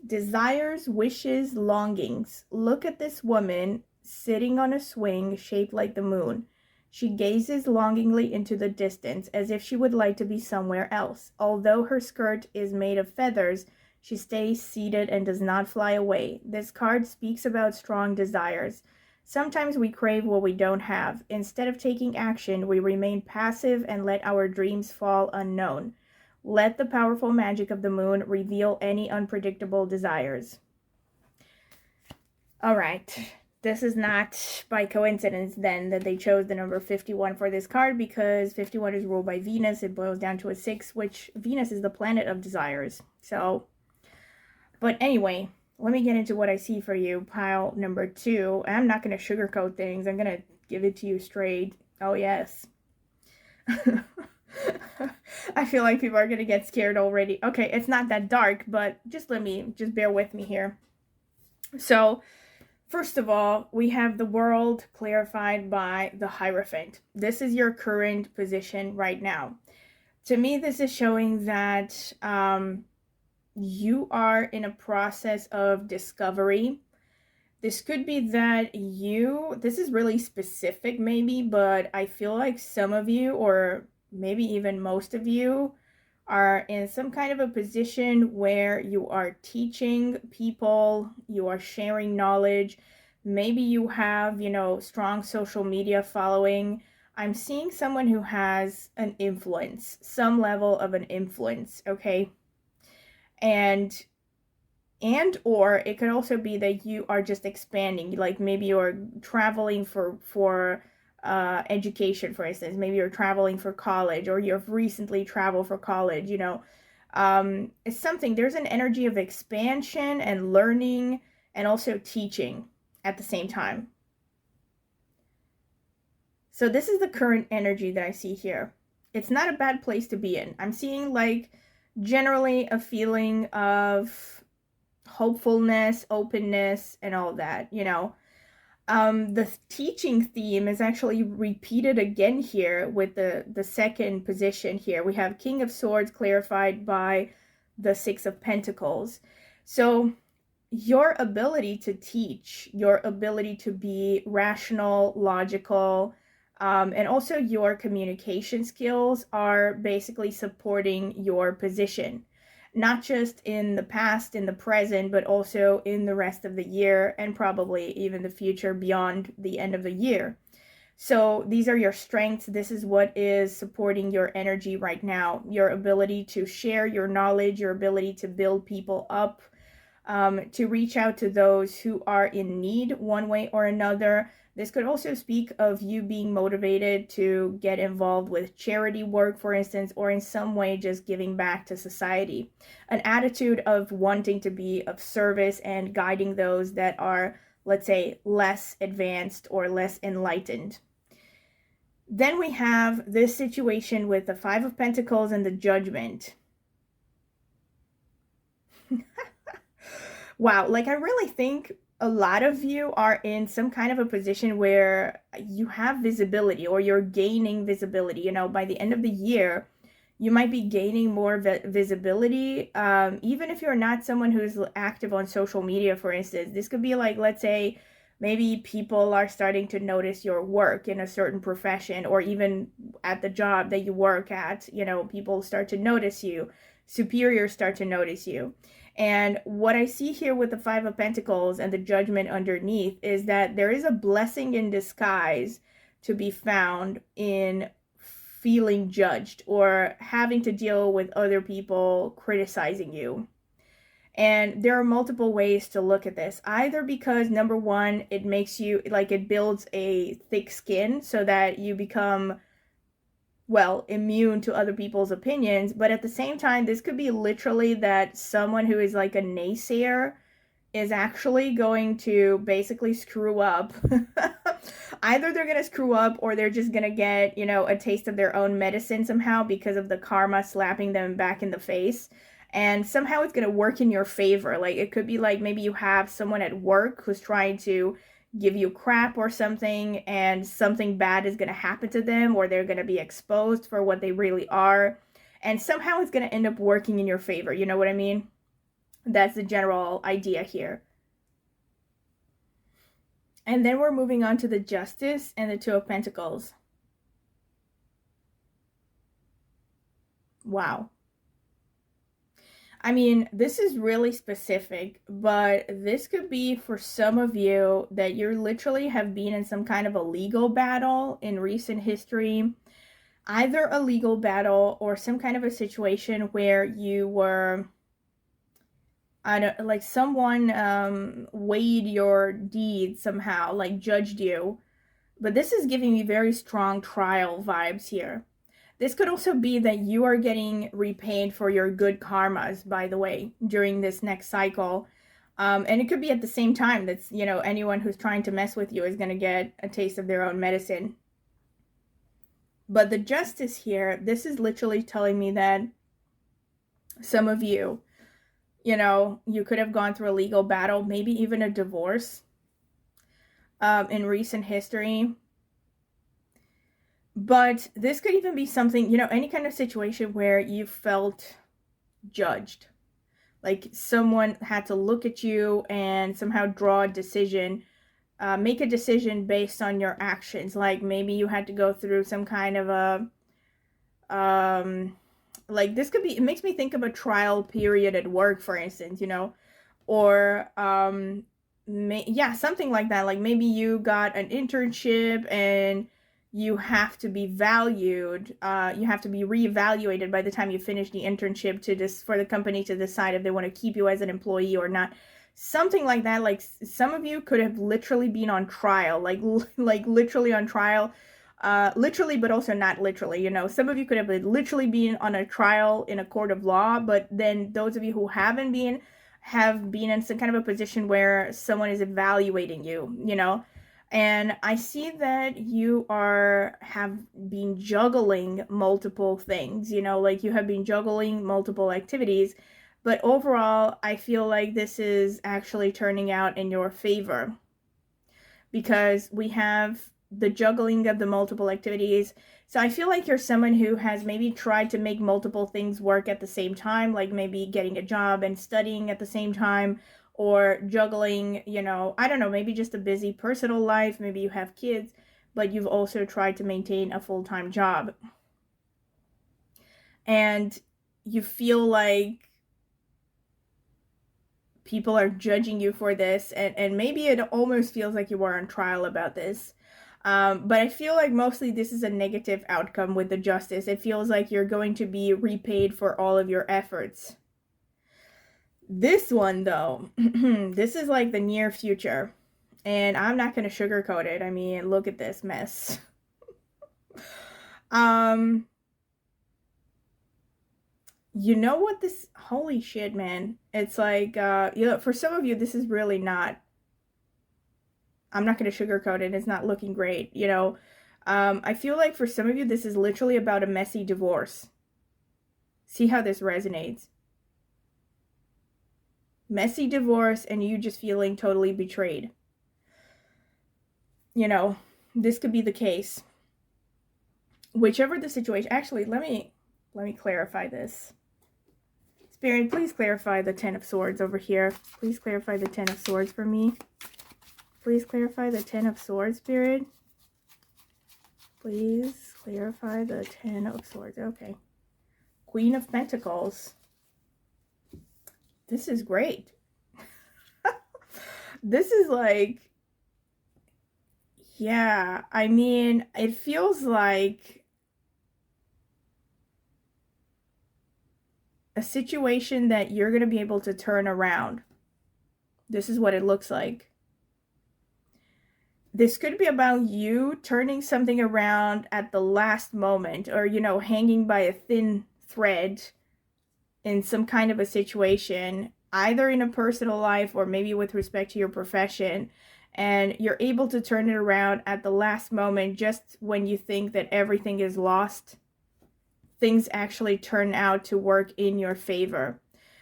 Desires, wishes, longings. Look at this woman sitting on a swing shaped like the moon. She gazes longingly into the distance, as if she would like to be somewhere else. Although her skirt is made of feathers, she stays seated and does not fly away. This card speaks about strong desires. Sometimes we crave what we don't have. Instead of taking action, we remain passive and let our dreams fall unknown. Let the powerful magic of the moon reveal any unpredictable desires. All right. This is not by coincidence then that they chose the number 51 for this card, because 51 is ruled by Venus. It boils down to a 6, which Venus is the planet of desires. So, but anyway, let me get into what I see for you, pile number 2. I'm not going to sugarcoat things. I'm going to give it to you straight. Oh, yes. I feel like people are going to get scared already. Okay, it's not that dark, but just bear with me here. So, first of all, we have the World clarified by the Hierophant. This is your current position right now. To me, this is showing that you are in a process of discovery. This could be that this is really specific maybe, but I feel like some of you, or maybe even most of you, are in some kind of a position where you are teaching people, you are sharing knowledge. Maybe you have, strong social media following. I'm seeing someone who has an influence, some level of an influence, okay? And or it could also be that you are just expanding, like maybe you're traveling for education, for instance. Maybe you're traveling for college, or you've recently traveled for college, It's something, there's an energy of expansion and learning and also teaching at the same time. So this is the current energy that I see here. It's not a bad place to be in. I'm seeing like generally a feeling of hopefulness, openness, and all that, you know. The teaching theme is actually repeated again here with the second position here. We have King of Swords clarified by the Six of Pentacles. So your ability to teach, your ability to be rational, logical, and also your communication skills are basically supporting your position, not just in the past, in the present, but also in the rest of the year and probably even the future beyond the end of the year. So these are your strengths. This is what is supporting your energy right now. Your ability to share your knowledge, your ability to build people up, to reach out to those who are in need one way or another. This could also speak of you being motivated to get involved with charity work, for instance, or in some way just giving back to society. An attitude of wanting to be of service and guiding those that are, let's say, less advanced or less enlightened. Then we have this situation with the Five of Pentacles and the Judgment. Wow, like I really think a lot of you are in some kind of a position where you have visibility or you're gaining visibility. You know, by the end of the year, you might be gaining more visibility. Even if you're not someone who's active on social media, for instance, this could be like, let's say, maybe people are starting to notice your work in a certain profession, or even at the job that you work at, you know, people start to notice you, superiors start to notice you. And what I see here with the Five of Pentacles and the Judgment underneath is that there is a blessing in disguise to be found in feeling judged or having to deal with other people criticizing you. And there are multiple ways to look at this. Either because, number one, it makes you, like, it builds a thick skin so that you become, well, immune to other people's opinions. But at the same time, this could be literally that someone who is like a naysayer is actually going to basically screw up. Either they're going to screw up or they're just going to get, you know, a taste of their own medicine somehow because of the karma slapping them back in the face. And somehow it's going to work in your favor. Like, it could be like maybe you have someone at work who's trying to give you crap or something, and something bad is going to happen to them, or they're going to be exposed for what they really are. And somehow it's going to end up working in your favor. You know what I mean? That's the general idea here. And then we're moving on to the Justice and the Two of Pentacles. Wow. I mean, this is really specific, but this could be for some of you that you literally have been in some kind of a legal battle in recent history. Either a legal battle or some kind of a situation where you were, I don't, like someone weighed your deeds somehow, like judged you. But this is giving me very strong trial vibes here. This could also be that you are getting repaid for your good karmas, by the way, during this next cycle. And it could be at the same time that's, you know, anyone who's trying to mess with you is going to get a taste of their own medicine. But the Justice here, this is literally telling me that some of you, you know, you could have gone through a legal battle, maybe even a divorce in recent history. But this could even be something, you know, any kind of situation where you felt judged. Like someone had to look at you and somehow draw a decision, make a decision based on your actions. Like maybe you had to go through some kind of a, like this could be, it makes me think of a trial period at work, for instance, you know, or, yeah, something like that. Like maybe you got an internship and you have to be valued, you have to be reevaluated by the time you finish the internship to for the company to decide if they want to keep you as an employee or not. Something like that. Like some of you could have literally been on trial, like literally on trial. literally, but also not literally. You know, some of you could have literally been on a trial in a court of law, but then those of you who haven't been have been in some kind of a position where someone is evaluating you, you know. And I see that you have been juggling multiple things, you know, like you have been juggling multiple activities. But overall, I feel like this is actually turning out in your favor, because we have the juggling of the multiple activities. So I feel like you're someone who has maybe tried to make multiple things work at the same time, like maybe getting a job and studying at the same time, or juggling, you know, I don't know, maybe just a busy personal life. Maybe you have kids, but you've also tried to maintain a full-time job. And you feel like people are judging you for this, and maybe it almost feels like you are on trial about this. But I feel like mostly this is a negative outcome with the justice. It feels like you're going to be repaid for all of your efforts. This one, though, this is like the near future. And I'm not going to sugarcoat it. I mean, look at this mess. You know what this, holy shit, man. It's like, you know, for some of you, this is really not, I'm not going to sugarcoat it. It's not looking great, you know. I feel like for some of you, this is literally about a messy divorce. See how this resonates. Messy divorce, and you just feeling totally betrayed. You know, this could be the case. Whichever the situation, actually, let me clarify this. Spirit, please clarify the Ten of Swords over here. Please clarify the Ten of Swords for me. Please clarify the Ten of Swords, Spirit. Please clarify the Ten of Swords. Okay. Queen of Pentacles. This is great. This is like, yeah, I mean, it feels like a situation that you're going to be able to turn around. This is what it looks like. This could be about you turning something around at the last moment, or, you know, hanging by a thin thread in some kind of a situation, either in a personal life or maybe with respect to your profession, and you're able to turn it around at the last moment. Just when you think that everything is lost, things actually turn out to work in your favor.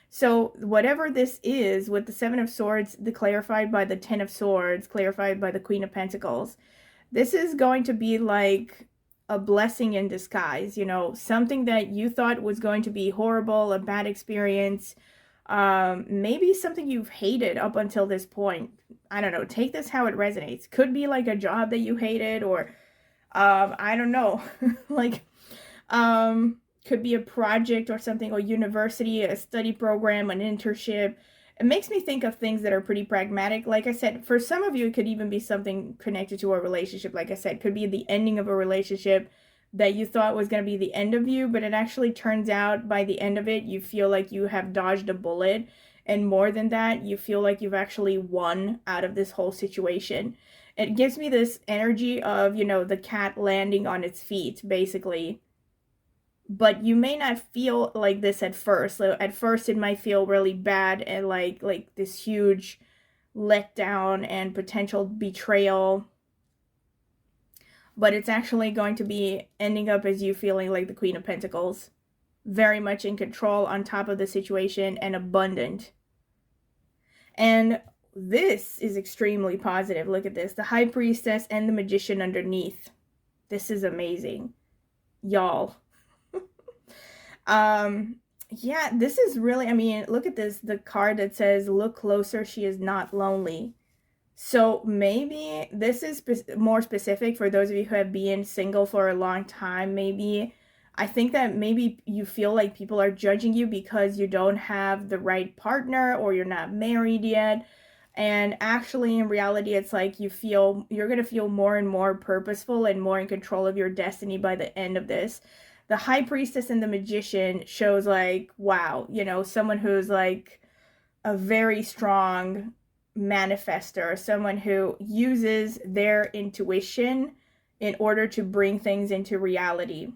So whatever this is, with the Seven of Swords, clarified by the Ten of Swords, clarified by the Queen of Pentacles, this is going to be like a blessing in disguise, you know, something that you thought was going to be horrible, a bad experience, maybe something you've hated up until this point. I don't know, take this how it resonates. Could be like a job that you hated, or I don't know, like could be a project or something, or university, a study program, an internship. It makes me think of things that are pretty pragmatic. Like I said, for some of you, it could even be something connected to a relationship. Like I said, could be the ending of a relationship that you thought was going to be the end of you, but it actually turns out by the end of it, you feel like you have dodged a bullet. And more than that, you feel like you've actually won out of this whole situation. It gives me this energy of, you know, the cat landing on its feet, basically. But you may not feel like this at first. So at first it might feel really bad and like this huge letdown and potential betrayal. But it's actually going to be ending up as you feeling like the Queen of Pentacles. Very much in control, on top of the situation, and abundant. And this is extremely positive. Look at this. The High Priestess and the Magician underneath. This is amazing. Y'all. Yeah, this is really, I mean, look at this, the card that says, look closer, she is not lonely. So maybe this is more specific for those of you who have been single for a long time. Maybe, I think that maybe you feel like people are judging you because you don't have the right partner, or you're not married yet. And actually, in reality, it's like you're going to feel more and more purposeful and more in control of your destiny by the end of this. The High Priestess and the Magician shows like, wow, you know, someone who's like a very strong manifester, someone who uses their intuition in order to bring things into reality.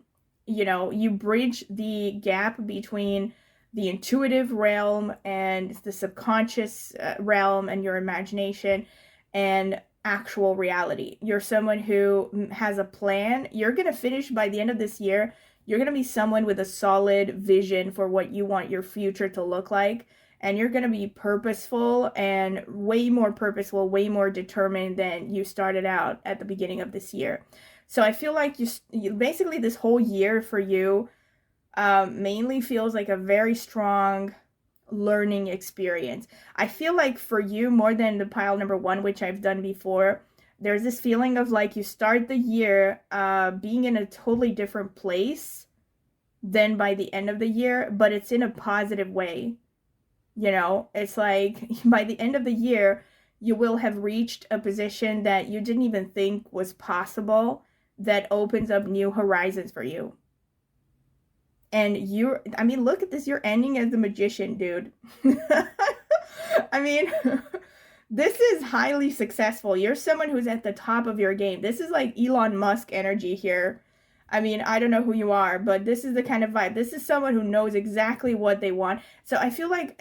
You know, you bridge the gap between the intuitive realm and the subconscious realm and your imagination and actual reality. You're someone who has a plan. You're going to finish by the end of this year. You're going to be someone with a solid vision for what you want your future to look like. And you're going to be purposeful and way more purposeful, way more determined than you started out at the beginning of this year. So I feel like you basically this whole year for you mainly feels like a very strong learning experience. I feel like for you, more than the pile number one, which I've done before, there's this feeling of like you start the year being in a totally different place than by the end of the year, but it's in a positive way. You know, it's like by the end of the year, you will have reached a position that you didn't even think was possible, that opens up new horizons for you. And I mean, look at this, you're ending as the Magician, dude. I mean, this is highly successful. You're someone who's at the top of your game. This is like Elon Musk energy here. I mean, I don't know who you are, but this is the kind of vibe. This is someone who knows exactly what they want. So I feel like,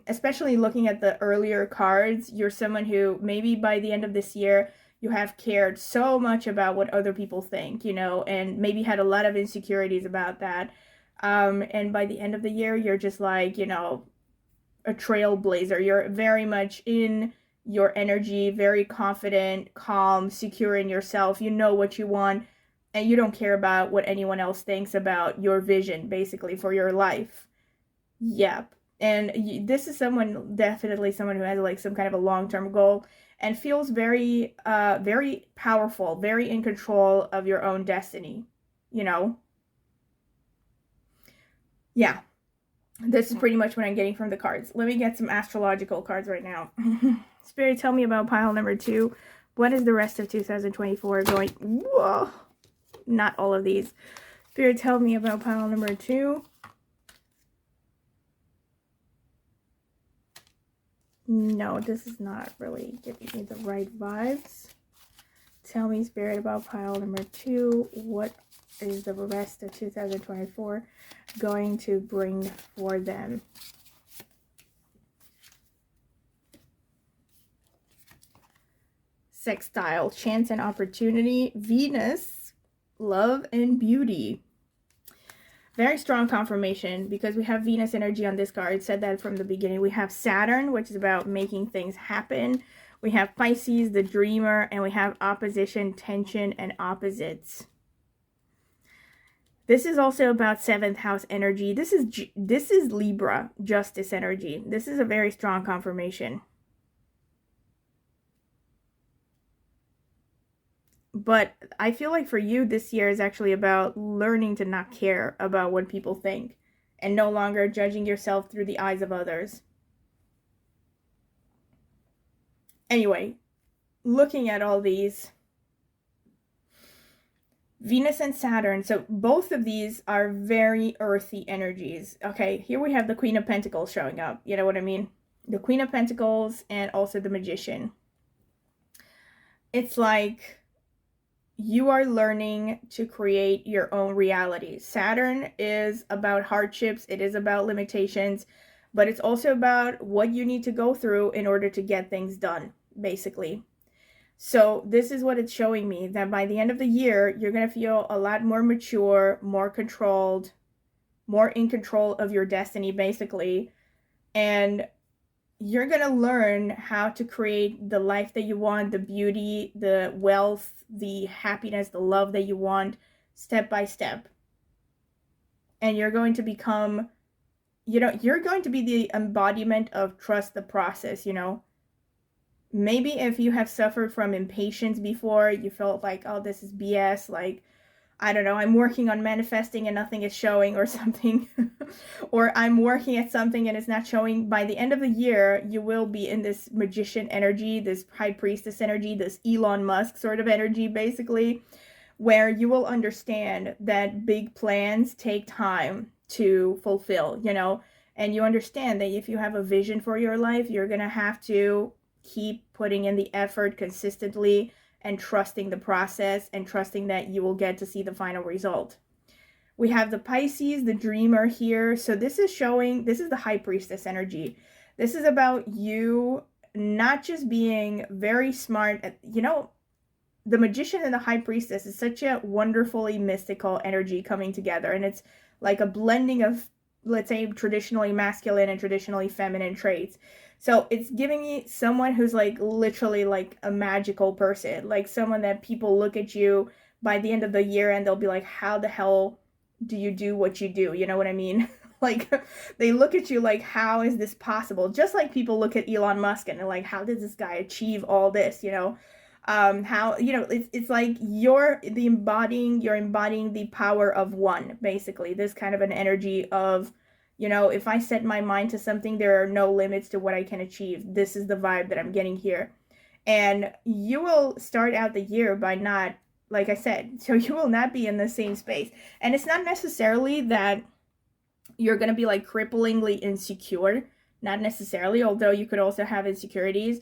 especially looking at the earlier cards, you're someone who maybe by the end of this year, you have cared so much about what other people think, you know, and maybe had a lot of insecurities about that. And by the end of the year, you're just like, you know, a trailblazer. You're very much in your energy, very confident, calm, secure in yourself. You know what you want, and you don't care about what anyone else thinks about your vision, basically, for your life. Yep. And this is someone, definitely someone who has like some kind of a long-term goal and feels very, very powerful, very in control of your own destiny, you know? Yeah, this is pretty much what I'm getting from the cards. Let me get some astrological cards right now. Spirit, tell me about pile number 2. What is the rest of 2024 going? Whoa, not all of these. Spirit, tell me about pile number 2. No, this is not really giving me the right vibes. Tell me, Spirit, about pile number 2. What is the rest of 2024 going to bring for them? Sextile, chance and opportunity. Venus, love and beauty. Very strong confirmation because we have Venus energy on this card. Said that from the beginning. We have Saturn, which is about making things happen. We have Pisces, the dreamer, and we have opposition, tension, and opposites. This is also about 7th house energy. This is Libra, justice energy. This is a very strong confirmation. But I feel like for you, this year is actually about learning to not care about what people think and no longer judging yourself through the eyes of others. Anyway, looking at all these, Venus and Saturn, so both of these are very earthy energies. Okay, here we have the Queen of Pentacles showing up. You know what I mean? The Queen of Pentacles and also the Magician. It's like you are learning to create your own reality. Saturn is about hardships. It is about limitations, but it's also about what you need to go through in order to get things done, basically. So this is what it's showing me, that by the end of the year, you're going to feel a lot more mature, more controlled, more in control of your destiny, basically. And you're going to learn how to create the life that you want, the beauty, the wealth, the happiness, the love that you want, step by step. And you're going to become, you know, you're going to be the embodiment of trust the process, you know. Maybe if you have suffered from impatience before, you felt like, oh, this is BS, like, I don't know, I'm working on manifesting and nothing is showing or something. Or I'm working at something and it's not showing. By the end of the year, you will be in this Magician energy, this High Priestess energy, this Elon Musk sort of energy, basically, where you will understand that big plans take time to fulfill, you know, and you understand that if you have a vision for your life, you're going to have to keep putting in the effort consistently and trusting the process and trusting that you will get to see the final result. We have the Pisces, the dreamer here. So this is showing, this is the high priestess energy. This is about you not just being very smart. You know, the magician and the high priestess is such a wonderfully mystical energy coming together. And it's like a blending of, let's say, traditionally masculine and traditionally feminine traits. So it's giving me someone who's like literally like a magical person, like someone that people look at you by the end of the year and they'll be like, how the hell do you do what you do? You know what I mean? Like they look at you like, how is this possible? Just like people look at Elon Musk and they're like, how did this guy achieve all this? You know, how, you know, it's like you're embodying the power of one, basically. This kind of an energy of, you know, if I set my mind to something, there are no limits to what I can achieve. This is the vibe that I'm getting here. And you will start out the year by not, like I said, so you will not be in the same space. And it's not necessarily that you're going to be like cripplingly insecure, not necessarily, although you could also have insecurities.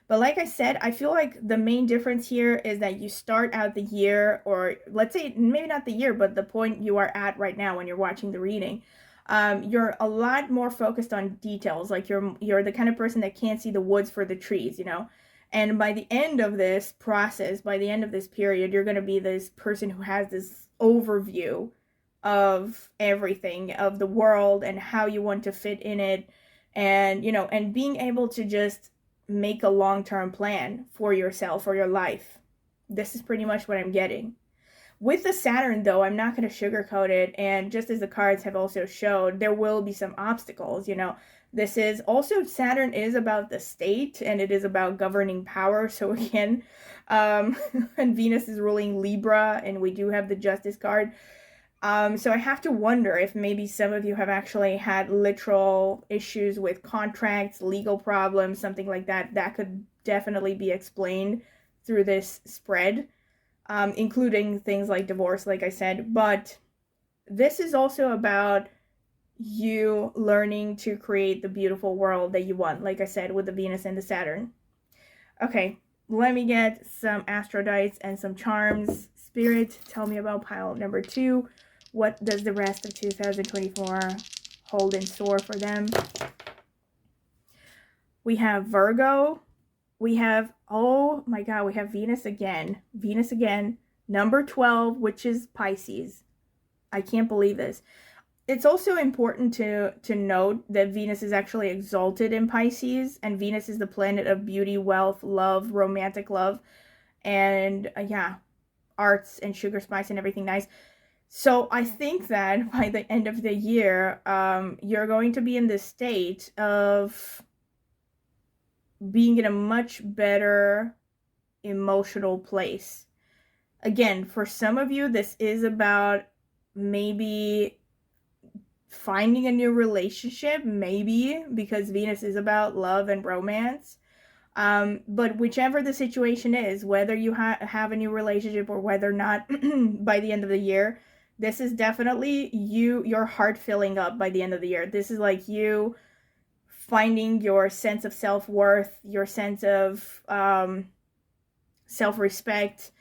But like I said, I feel like the main difference here is that you start out the year, or let's say maybe not the year, but the point you are at right now when you're watching the reading. You're a lot more focused on details. Like you're the kind of person that can't see the woods for the trees, you know. And by the end of this process, by the end of this period, you're going to be this person who has this overview of everything, of the world and how you want to fit in it. And, you know, and being able to just make a long-term plan for yourself or your life. This is pretty much what I'm getting. With the Saturn, though, I'm not going to sugarcoat it. And just as the cards have also showed, there will be some obstacles, you know. This is also, Saturn is about the state and it is about governing power. So again, and Venus is ruling Libra and we do have the Justice card. So I have to wonder if maybe some of you have actually had literal issues with contracts, legal problems, something like that. That could definitely be explained through this spread, including things like divorce, like I said. But this is also about you learning to create the beautiful world that you want, like I said, with the Venus and the Saturn. Okay, let me get some Astrodites and some charms. Spirit, tell me about pile number 2. What does the rest of 2024 hold in store for them? We have Virgo. We have, oh my God, we have Venus again. Venus again. Number 12, which is Pisces. I can't believe this. It's also important to note that Venus is actually exalted in Pisces, and Venus is the planet of beauty, wealth, love, romantic love, and yeah, arts and sugar spice and everything nice. So I think that by the end of the year, you're going to be in this state of being in a much better emotional place. Again, for some of you, this is about maybe finding a new relationship, maybe, because Venus is about love and romance. But whichever the situation is, whether you have a new relationship or whether or not, by the end of the year, this is definitely your heart filling up by the end of the year. This is like you finding your sense of self-worth, your sense of self-respect.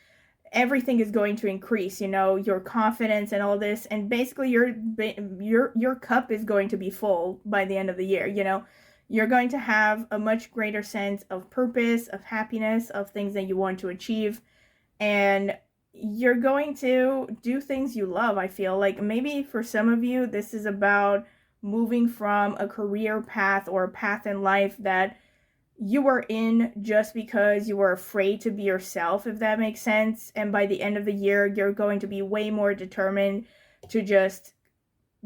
Everything is going to increase, you know, your confidence and all this. And basically your cup is going to be full by the end of the year, you know. You're going to have a much greater sense of purpose, of happiness, of things that you want to achieve. And you're going to do things you love, I feel. Like maybe for some of you, this is about moving from a career path or a path in life that you were in just because you were afraid to be yourself, if that makes sense. And by the end of the year, you're going to be way more determined to just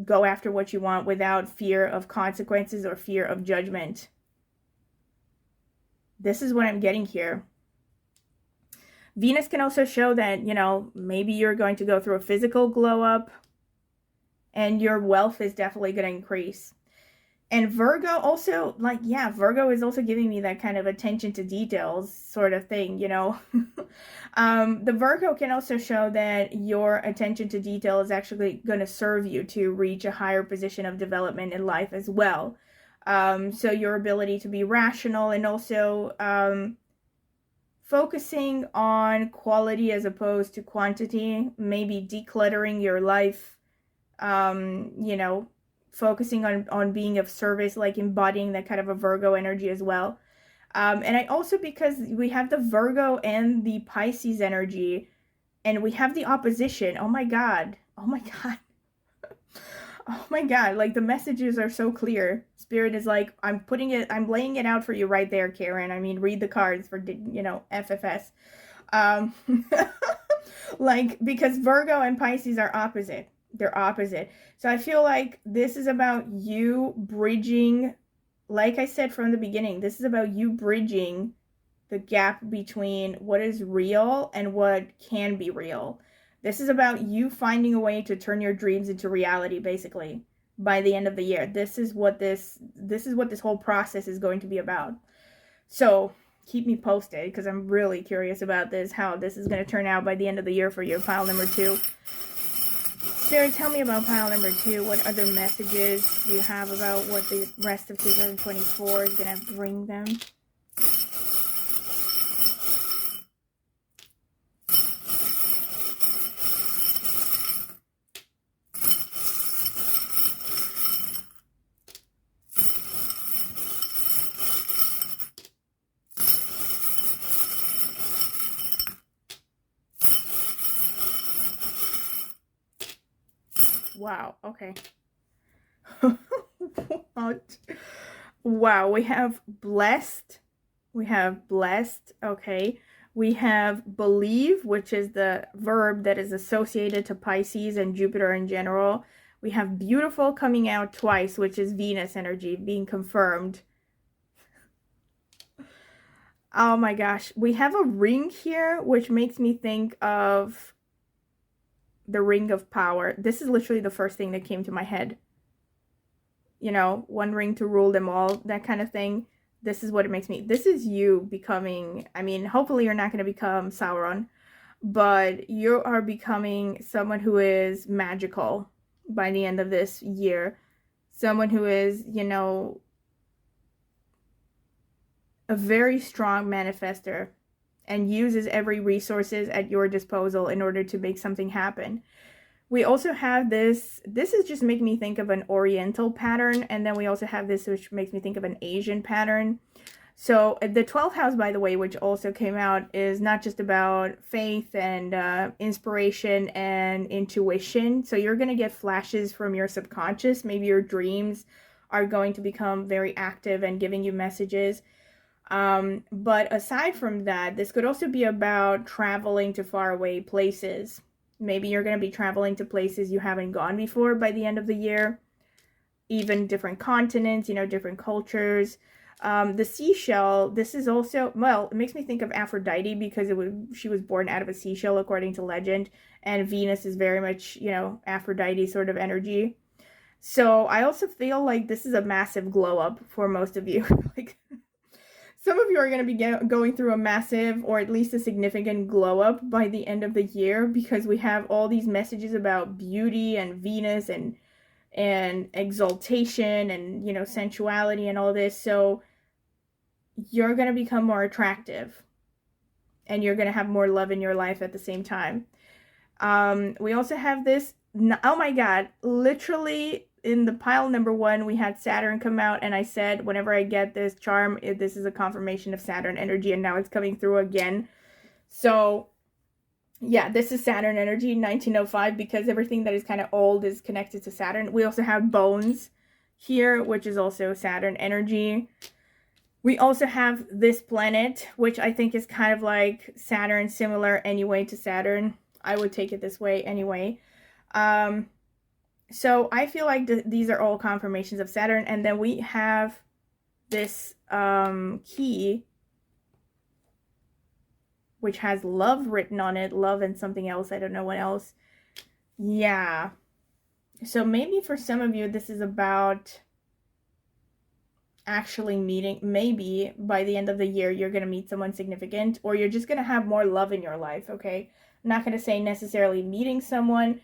go after what you want without fear of consequences or fear of judgment. This is what I'm getting here. Venus can also show that, you know, maybe you're going to go through a physical glow up and your wealth is definitely going to increase. And Virgo also, like, yeah, Virgo is also giving me that kind of attention to details sort of thing, you know. The Virgo can also show that your attention to detail is actually going to serve you to reach a higher position of development in life as well. So your ability to be rational and also focusing on quality as opposed to quantity, maybe decluttering your life, you know, focusing on being of service, like embodying that kind of a Virgo energy as well. And I also, because we have the Virgo and the Pisces energy, and we have the opposition. Oh my God. Oh my God. Oh my God. Like, the messages are so clear. Spirit is like, I'm laying it out for you right there, Karen. I mean, read the cards for, you know, FFS. Like, because Virgo and Pisces are opposite. They're opposite. So I feel like this is about you bridging, like I said from the beginning, this is about you bridging the gap between what is real and what can be real. This is about you finding a way to turn your dreams into reality, basically, by the end of the year. This is what this whole process is going to be about. So keep me posted, because I'm really curious about this, how this is going to turn out by the end of the year for you. Pile number 2. Spirit, tell me about pile number 2. What other messages do you have about what the rest of 2024 is going to bring them? Wow, okay. What? Wow, we have blessed. We have blessed, okay. We have believe, which is the verb that is associated to Pisces and Jupiter in general. We have beautiful coming out twice, which is Venus energy being confirmed. Oh my gosh. We have a ring here, which makes me think of the ring of power. This is literally the first thing that came to my head. You know, one ring to rule them all, that kind of thing. This is what it makes me. This is you becoming, I mean, hopefully you're not going to become Sauron, but you are becoming someone who is magical by the end of this year. Someone who is, you know, a very strong manifester and uses every resources at your disposal in order to make something happen. We also have this is just making me think of an Oriental pattern, and then we also have this, which makes me think of an Asian pattern. So the 12th house, by the way, which also came out, is not just about faith and inspiration and intuition. So you're going to get flashes from your subconscious. Maybe your dreams are going to become very active and giving you messages. But aside from that, this could also be about traveling to faraway places. Maybe you're going to be traveling to places you haven't gone before by the end of the year. Even different continents, you know, different cultures. The seashell, this is also, well, it makes me think of Aphrodite, because she was born out of a seashell according to legend. And Venus is very much, you know, Aphrodite sort of energy. So I also feel like this is a massive glow up for most of you. Like, some of you are going to be going through a massive, or at least a significant glow up by the end of the year, because we have all these messages about beauty and Venus and exaltation and, you know, sensuality and all this. So you're going to become more attractive, and you're going to have more love in your life at the same time. We also have this, oh my God, literally in the pile number 1, we had Saturn come out, and I said, whenever I get this charm, this is a confirmation of Saturn energy, and now it's coming through again. So yeah, this is Saturn energy, 1905, because everything that is kind of old is connected to Saturn. We also have bones here, which is also Saturn energy. We also have this planet, which I think is kind of like Saturn, similar anyway to Saturn. I would take it this way anyway. So I feel like these are all confirmations of Saturn. And then we have this key, which has love written on it. Love and something else. I don't know what else. Yeah. So maybe for some of you, this is about actually meeting. Maybe by the end of the year, you're going to meet someone significant, or you're just going to have more love in your life, okay? I'm not going to say necessarily meeting someone,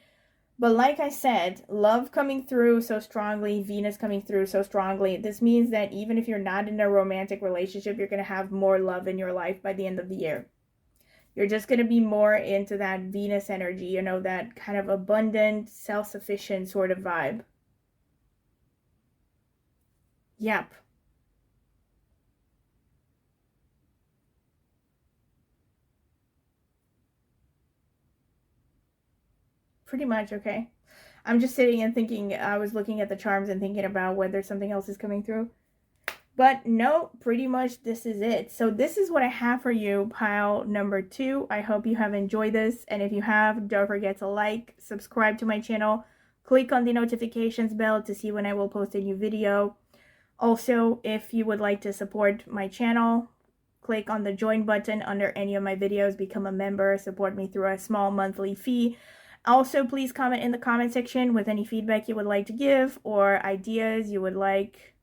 but like I said, love coming through so strongly, Venus coming through so strongly. This means that even if you're not in a romantic relationship, you're going to have more love in your life by the end of the year. You're just going to be more into that Venus energy, you know, that kind of abundant, self-sufficient sort of vibe. Yep. Pretty much, okay. I'm just sitting and thinking, I was looking at the charms and thinking about whether something else is coming through. But no, pretty much this is it. So this is what I have for you, pile number 2. I hope you have enjoyed this. And if you have, don't forget to like, subscribe to my channel, click on the notifications bell to see when I will post a new video. Also, if you would like to support my channel, click on the join button under any of my videos, become a member, support me through a small monthly fee. Also, please comment in the comment section with any feedback you would like to give or ideas you would like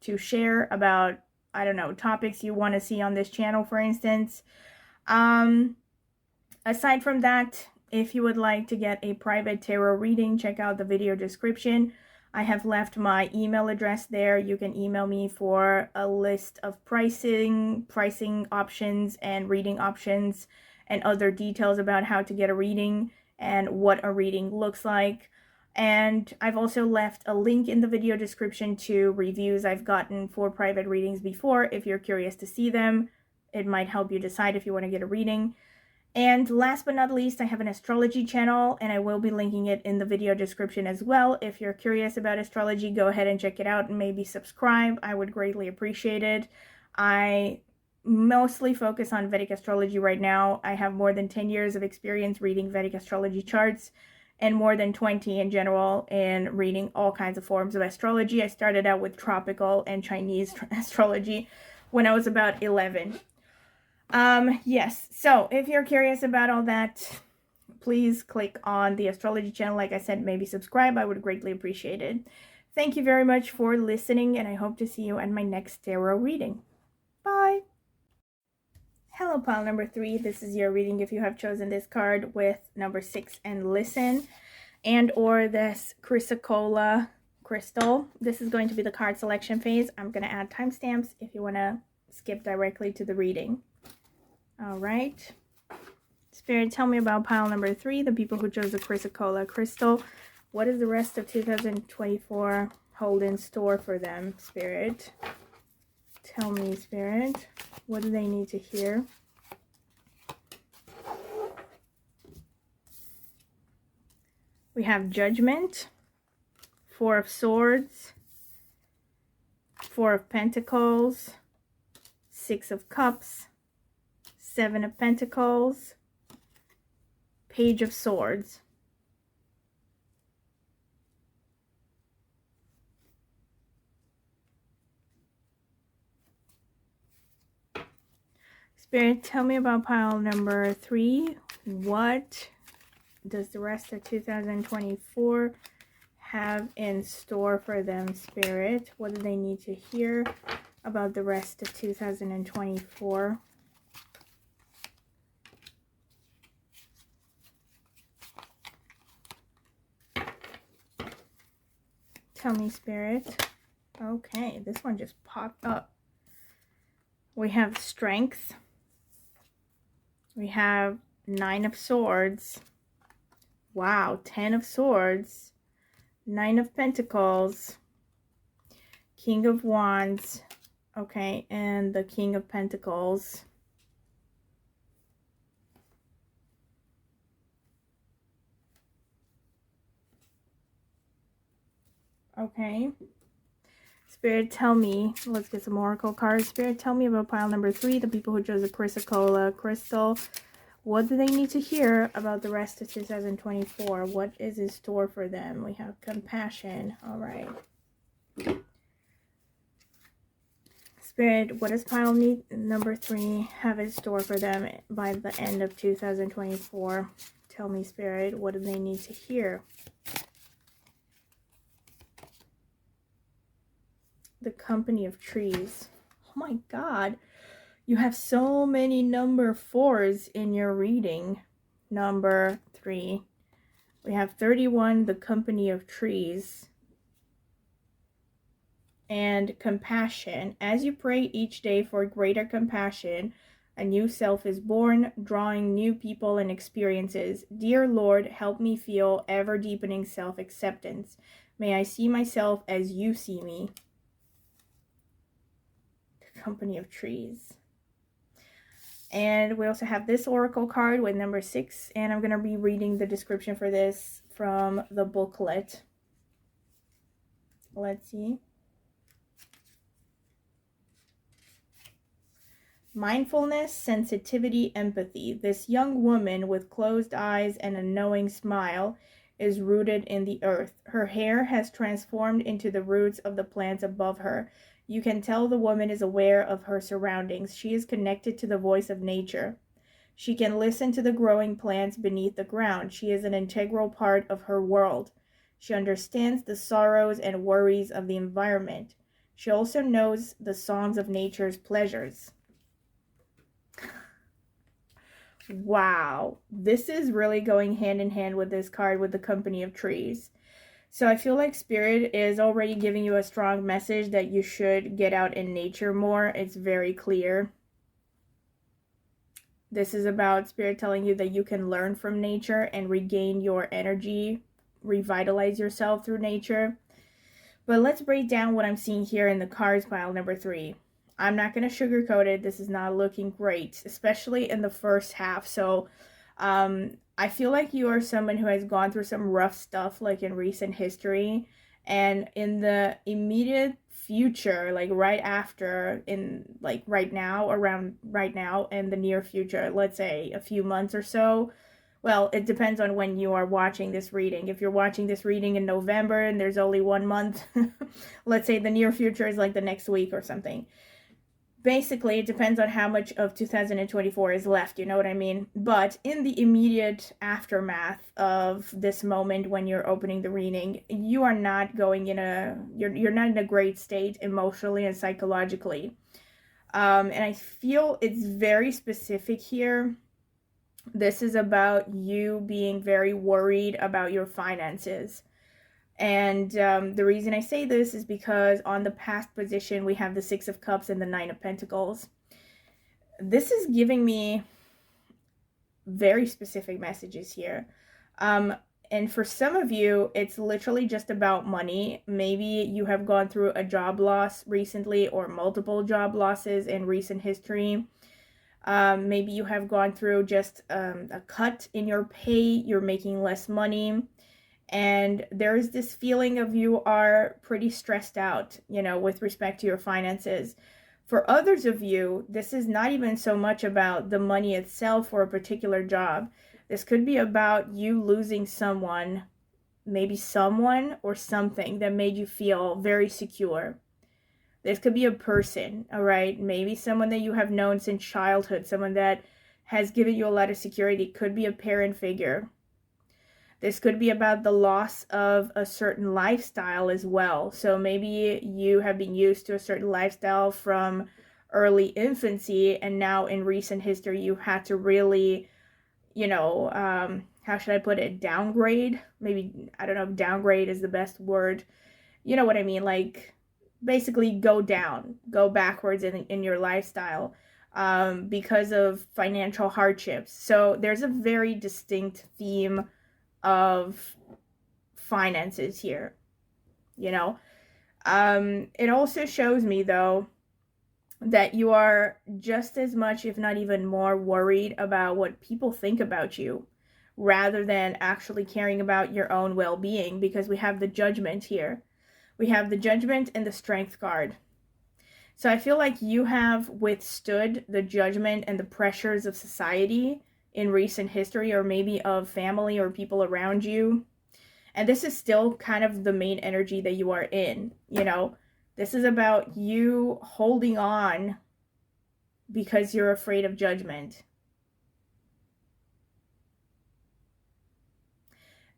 to share about, I don't know, topics you want to see on this channel, for instance. Aside from that, if you would like to get a private tarot reading, check out the video description. I have left my email address there. You can email me for a list of pricing options and reading options and other details about how to get a reading and what a reading looks like. And I've also left a link in the video description to reviews I've gotten for private readings before. If you're curious to see them, it might help you decide if you want to get a reading. And last but not least, I have an astrology channel, and I will be linking it in the video description as well. If you're curious about astrology, go ahead and check it out and maybe subscribe. I would greatly appreciate it. I mostly focus on Vedic astrology right now. I have more than 10 years of experience reading Vedic astrology charts and more than 20 in general in reading all kinds of forms of astrology. I started out with tropical and Chinese astrology when I was about 11. Yes, so if you're curious about all that, please click on the astrology channel. Like I said, maybe subscribe. I would greatly appreciate it. Thank you very much for listening, and I hope to see you at my next tarot reading. Bye! Hello, pile number 3. This is your reading if you have chosen this card with number 6 and listen, and or this chrysocolla crystal. This is going to be the card selection phase. I'm going to add timestamps if you want to skip directly to the reading. All right. Spirit, tell me about pile number 3, the people who chose the chrysocolla crystal. What does the rest of 2024 hold in store for them, Spirit? Tell me, Spirit. What do they need to hear? We have Judgment, 4 of Swords, 4 of Pentacles, 6 of Cups, 7 of Pentacles, Page of Swords. Spirit, tell me about pile number 3. What does the rest of 2024 have in store for them, Spirit? What do they need to hear about the rest of 2024? Tell me, Spirit. Okay, this one just popped up. We have Strength. We have 9 of Swords. Wow, 10 of Swords. 9 of Pentacles. King of Wands. Okay, and the King of Pentacles. Okay. Spirit, tell me. Let's get some oracle cards. Spirit, tell me about pile number 3, the people who chose the chrysocolla crystal. What do they need to hear about the rest of 2024? What is in store for them? We have Compassion. All right. Spirit, what does pile number 3 have in store for them by the end of 2024? Tell me, Spirit, what do they need to hear? The Company of Trees. Oh my God. You have so many number 4s in your reading. Number 3. We have 31, the Company of Trees. And Compassion. As you pray each day for greater compassion, A new self is born, drawing new people and experiences. Dear Lord, help me feel ever-deepening self-acceptance. May I see myself as you see me. The Company of Trees. And we also have this oracle card with number 6, and I'm going to be reading the description for this from the booklet. Let's see. Mindfulness, sensitivity, empathy. This young woman with closed eyes and a knowing smile is rooted in the earth. Her hair has transformed into the roots of the plants above her. You can tell the woman is aware of her surroundings. She is connected to the voice of nature. She can listen to the growing plants beneath the ground. She is an integral part of her world. She understands the sorrows and worries of the environment. She also knows the songs of nature's pleasures. Wow, this is really going hand in hand with this card with the Company of Trees. So I feel like Spirit is already giving you a strong message that you should get out in nature more. It's very clear. This is about Spirit telling you that you can learn from nature and regain your energy, revitalize yourself through nature. But let's break down what I'm seeing here in the cards pile number 3. I'm not going to sugarcoat it. This is not looking great, especially in the first half. So I feel like you are someone who has gone through some rough stuff like in recent history. And in the immediate future, like right after, in like right now, around right now and the near future, let's say a few months or so. Well, it depends on when you are watching this reading. If you're watching this reading in November and there's only 1 month, let's say the near future is like the next week or something. Basically, it depends on how much of 2024 is left, you know what I mean? But in the immediate aftermath of this moment when you're opening the reading, you are not going in you're not in a great state emotionally and psychologically. And I feel it's very specific here. This is about you being very worried about your finances. And the reason I say this is because on the past position, we have the 6 of Cups and the 9 of Pentacles. This is giving me very specific messages here. And for some of you, it's literally just about money. Maybe you have gone through a job loss recently or multiple job losses in recent history. Maybe you have gone through just a cut in your pay. You're making less money. And there's this feeling of you are pretty stressed out, you know, with respect to your finances. For others of you, this is not even so much about the money itself or a particular job. This could be about you losing someone, maybe someone or something that made you feel very secure. This could be a person, all right? Maybe someone that you have known since childhood, someone that has given you a lot of security. Could be a parent figure. This could be about the loss of a certain lifestyle as well. So maybe you have been used to a certain lifestyle from early infancy, and now in recent history you had to really, you know, how should I put it, downgrade? Maybe, I don't know if downgrade is the best word. You know what I mean? Like, basically go down, go backwards in your lifestyle because of financial hardships. So there's a very distinct theme of finances here, you know. It also shows me, though, that you are just as much, if not even more, worried about what people think about you rather than actually caring about your own well-being, because we have the Judgment here. We have the Judgment and the Strength card. So I feel like you have withstood the judgment and the pressures of society in recent history, or maybe of family or people around you. And this is still kind of the main energy that you are in, you know. This is about you holding on because you're afraid of judgment.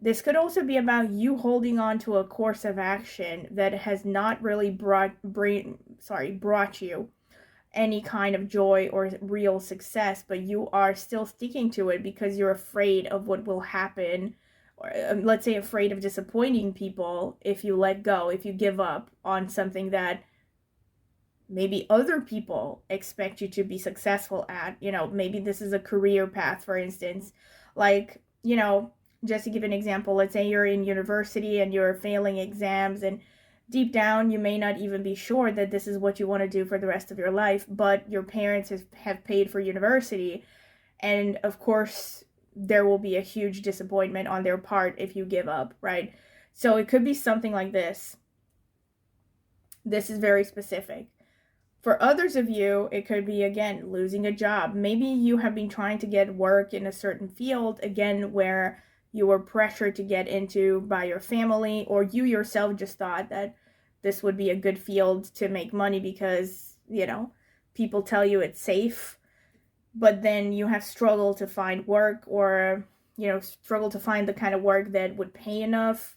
This could also be about you holding on to a course of action that has not really brought you any kind of joy or real success, but you are still sticking to it because you're afraid of what will happen, or let's say afraid of disappointing people if you let go, if you give up on something that maybe other people expect you to be successful at. You know, maybe this is a career path, for instance. Like, you know, just to give an example, let's say you're in university and you're failing exams, and deep down you may not even be sure that this is what you want to do for the rest of your life, but your parents have paid for university, and of course there will be a huge disappointment on their part if you give up, right? So it could be something like this. This is very specific. For others of you, it could be, again, losing a job. Maybe you have been trying to get work in a certain field, again, where you were pressured to get into by your family, or you yourself just thought that this would be a good field to make money because, you know, people tell you it's safe, but then you have struggled to find work, or, you know, struggle to find the kind of work that would pay enough,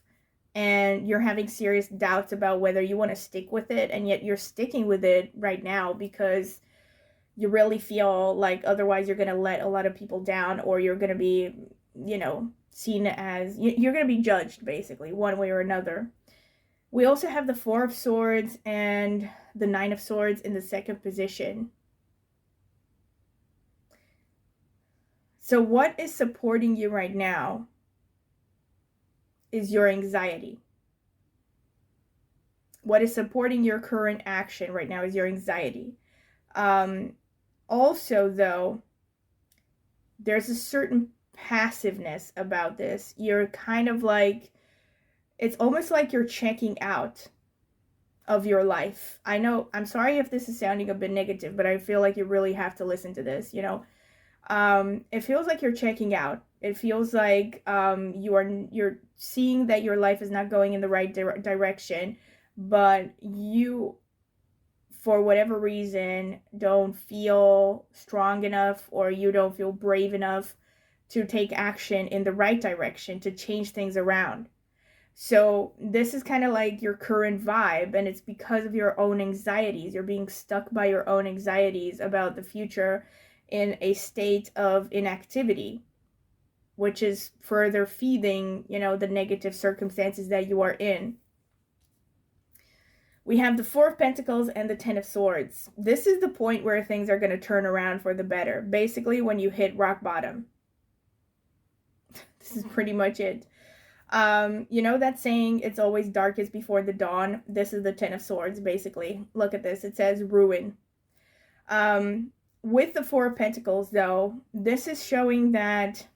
and you're having serious doubts about whether you want to stick with it, and yet you're sticking with it right now because you really feel like otherwise you're going to let a lot of people down, or you're going to be, you know, seen as, you're going to be judged basically one way or another. We also have the Four of Swords and the Nine of Swords in the second position. So what is supporting you right now is your anxiety. What is supporting your current action right now is your anxiety. Also, though, there's a certain passiveness about this. You're kind of like, it's almost like you're checking out of your life. I know, I'm sorry if this is sounding a bit negative, but I feel like you really have to listen to this, you know. It feels like you're checking out. It feels like you're seeing that your life is not going in the right direction, but you, for whatever reason, don't feel strong enough, or you don't feel brave enough to take action in the right direction to change things around. So this is kind of like your current vibe, and it's because of your own anxieties. You're being stuck by your own anxieties about the future in a state of inactivity, which is further feeding, you know, the negative circumstances that you are in. We have the Four of Pentacles and the Ten of Swords. This is the point where things are going to turn around for the better. Basically, when you hit rock bottom. This is pretty much it. You know that saying, it's always darkest before the dawn? This is the Ten of Swords, basically. Look at this. It says ruin. With the Four of Pentacles, though, this is showing that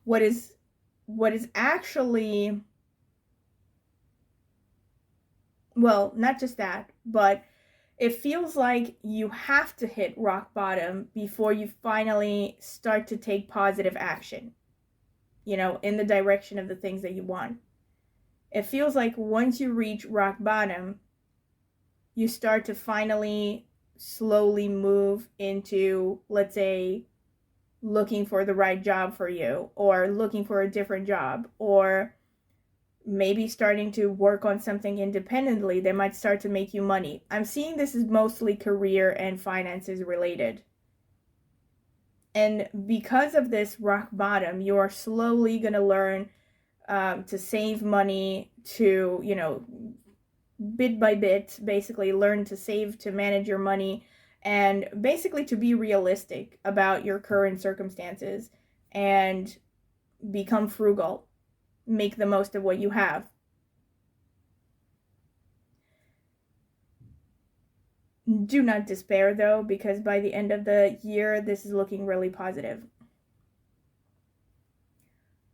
what is actually, well, not just that, but it feels like you have to hit rock bottom before you finally start to take positive action, you know, in the direction of the things that you want. It feels like once you reach rock bottom, you start to finally slowly move into, let's say, looking for the right job for you, or looking for a different job, or maybe starting to work on something independently that might start to make you money. I'm seeing this is mostly career and finances related. And because of this rock bottom, you are slowly going to learn to save money, to, you know, bit by bit, basically learn to save, to manage your money, and basically to be realistic about your current circumstances and become frugal. Make the most of what you have. Do not despair, though, because by the end of the year, this is looking really positive.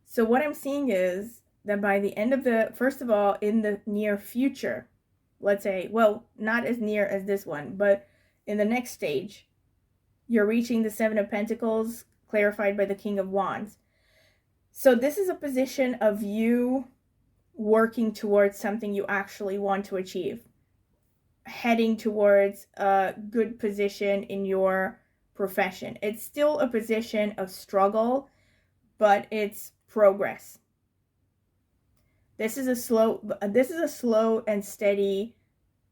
So what I'm seeing is that by the end of the, first of all, in the near future, let's say, well, not as near as this one, but in the next stage, you're reaching the Seven of Pentacles, clarified by the King of Wands. So this is a position of you working towards something you actually want to achieve, heading towards a good position in your profession. It's still a position of struggle, but it's progress. This is a slow and steady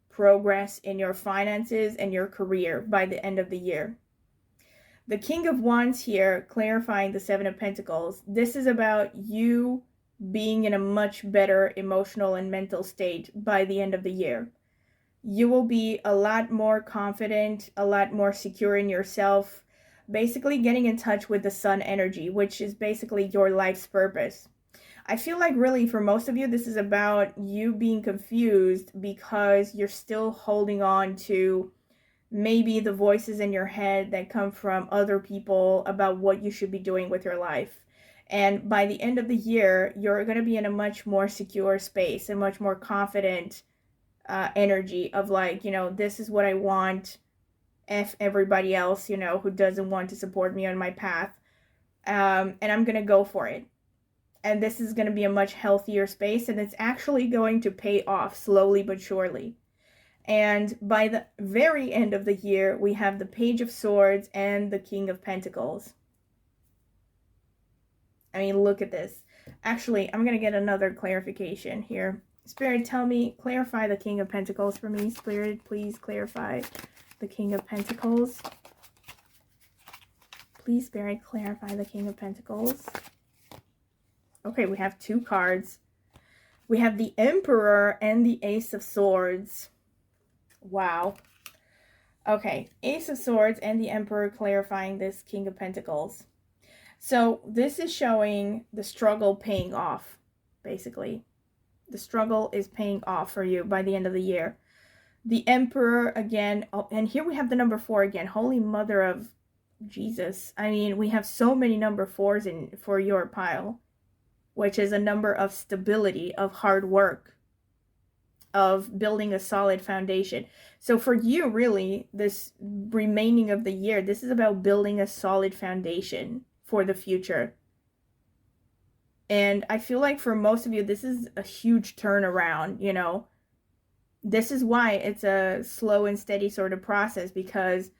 progress in your finances and your career by the end of the year. The King of Wands here, clarifying the Seven of Pentacles, this is about you being in a much better emotional and mental state by the end of the year. You will be a lot more confident, a lot more secure in yourself, basically getting in touch with the sun energy, which is basically your life's purpose. I feel like really for most of you, this is about you being confused because you're still holding on to maybe the voices in your head that come from other people about what you should be doing with your life. And by the end of the year, you're going to be in a much more secure space, a much more confident energy of like, you know, this is what I want. F everybody else, you know, who doesn't want to support me on my path. And I'm going to go for it. And this is going to be a much healthier space, and it's actually going to pay off slowly but surely. And by the very end of the year, we have the Page of Swords and the King of Pentacles. I mean, look at this. Actually, I'm going to get another clarification here. Spirit, tell me, clarify the King of Pentacles for me. Spirit, please clarify the King of Pentacles. Please, Spirit, clarify the King of Pentacles. Okay, we have two cards. We have the Emperor and the Ace of Swords. Wow. Okay, Ace of Swords and the Emperor clarifying this King of Pentacles. So this is showing the struggle paying off, basically. The struggle is paying off for you by the end of the year. The Emperor again, oh, and here we have the number 4 again. Holy Mother of Jesus. I mean, we have so many number 4s in for your pile, which is a number of stability, of hard work, of building a solid foundation. So for you, really, this remaining of the year, this is about building a solid foundation for the future. And I feel like for most of you, this is a huge turnaround, you know. This is why it's a slow and steady sort of process, because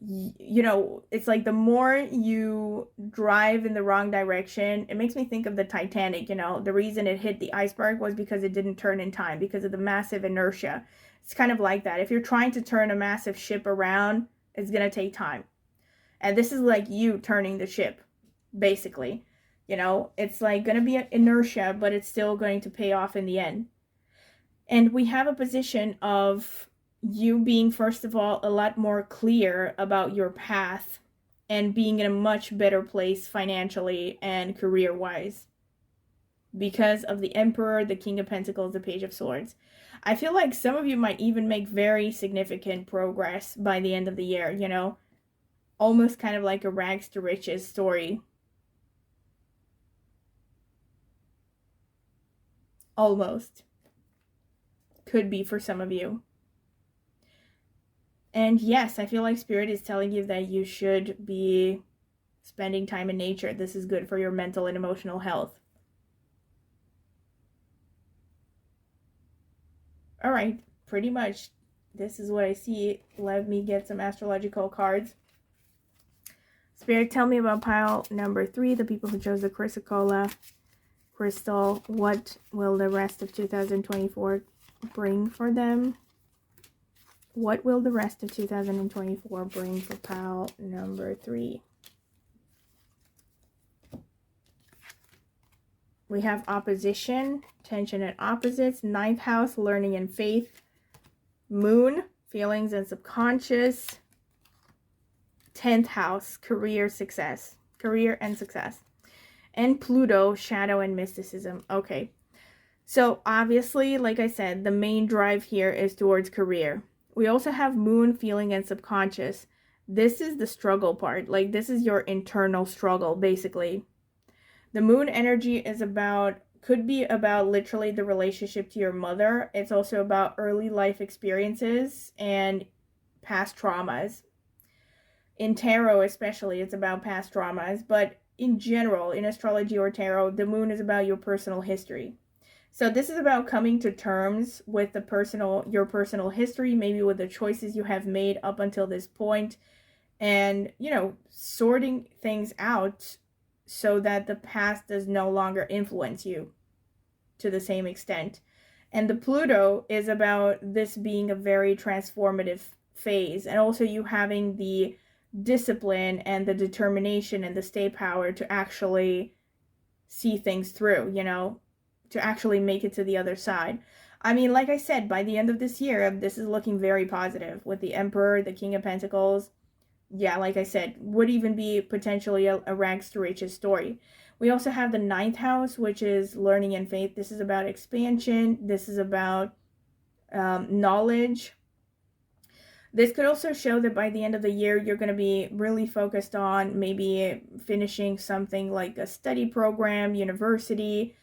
you know, it's like the more you drive in the wrong direction, it makes me think of the Titanic, you know. The reason it hit the iceberg was because it didn't turn in time, because of the massive inertia. It's kind of like that. If you're trying to turn a massive ship around, it's going to take time. And this is like you turning the ship, basically. You know, it's like going to be an inertia, but it's still going to pay off in the end. And we have a position of you being, first of all, a lot more clear about your path and being in a much better place financially and career-wise because of the Emperor, the King of Pentacles, the Page of Swords. I feel like some of you might even make very significant progress by the end of the year, you know, almost kind of like a rags to riches story. Almost. Could be for some of you. And yes, I feel like Spirit is telling you that you should be spending time in nature. This is good for your mental and emotional health. All right, pretty much this is what I see. Let me get some astrological cards. Spirit, tell me about pile number 3, the people who chose the Chrysocolla crystal. What will the rest of 2024 bring for them? What will the rest of 2024 bring for pile number 3? We have opposition, tension and opposites, 9th house, learning and faith, moon, feelings and subconscious, 10th house, career and success, and Pluto, shadow and mysticism. Okay, so obviously, like I said, the main drive here is towards career. We also have moon, feeling and subconscious. This is the struggle part. Like, this is your internal struggle, basically. The moon energy is about, could be about literally the relationship to your mother. It's also about early life experiences and past traumas. In tarot especially, it's about past traumas. But in general, in astrology or tarot, the moon is about your personal history. So this is about coming to terms with your personal history, maybe with the choices you have made up until this point, and, you know, sorting things out so that the past does no longer influence you to the same extent. And the Pluto is about this being a very transformative phase, and also you having the discipline and the determination and the stay power to actually see things through, you know, to actually make it to the other side. I mean, like I said, by the end of this year, this is looking very positive with the Emperor, the King of Pentacles. Yeah, like I said, would even be potentially a rags to riches story. We also have the 9th house, which is learning and faith. This is about expansion. This is about knowledge. This could also show that by the end of the year, you're going to be really focused on maybe finishing something like a study program, university.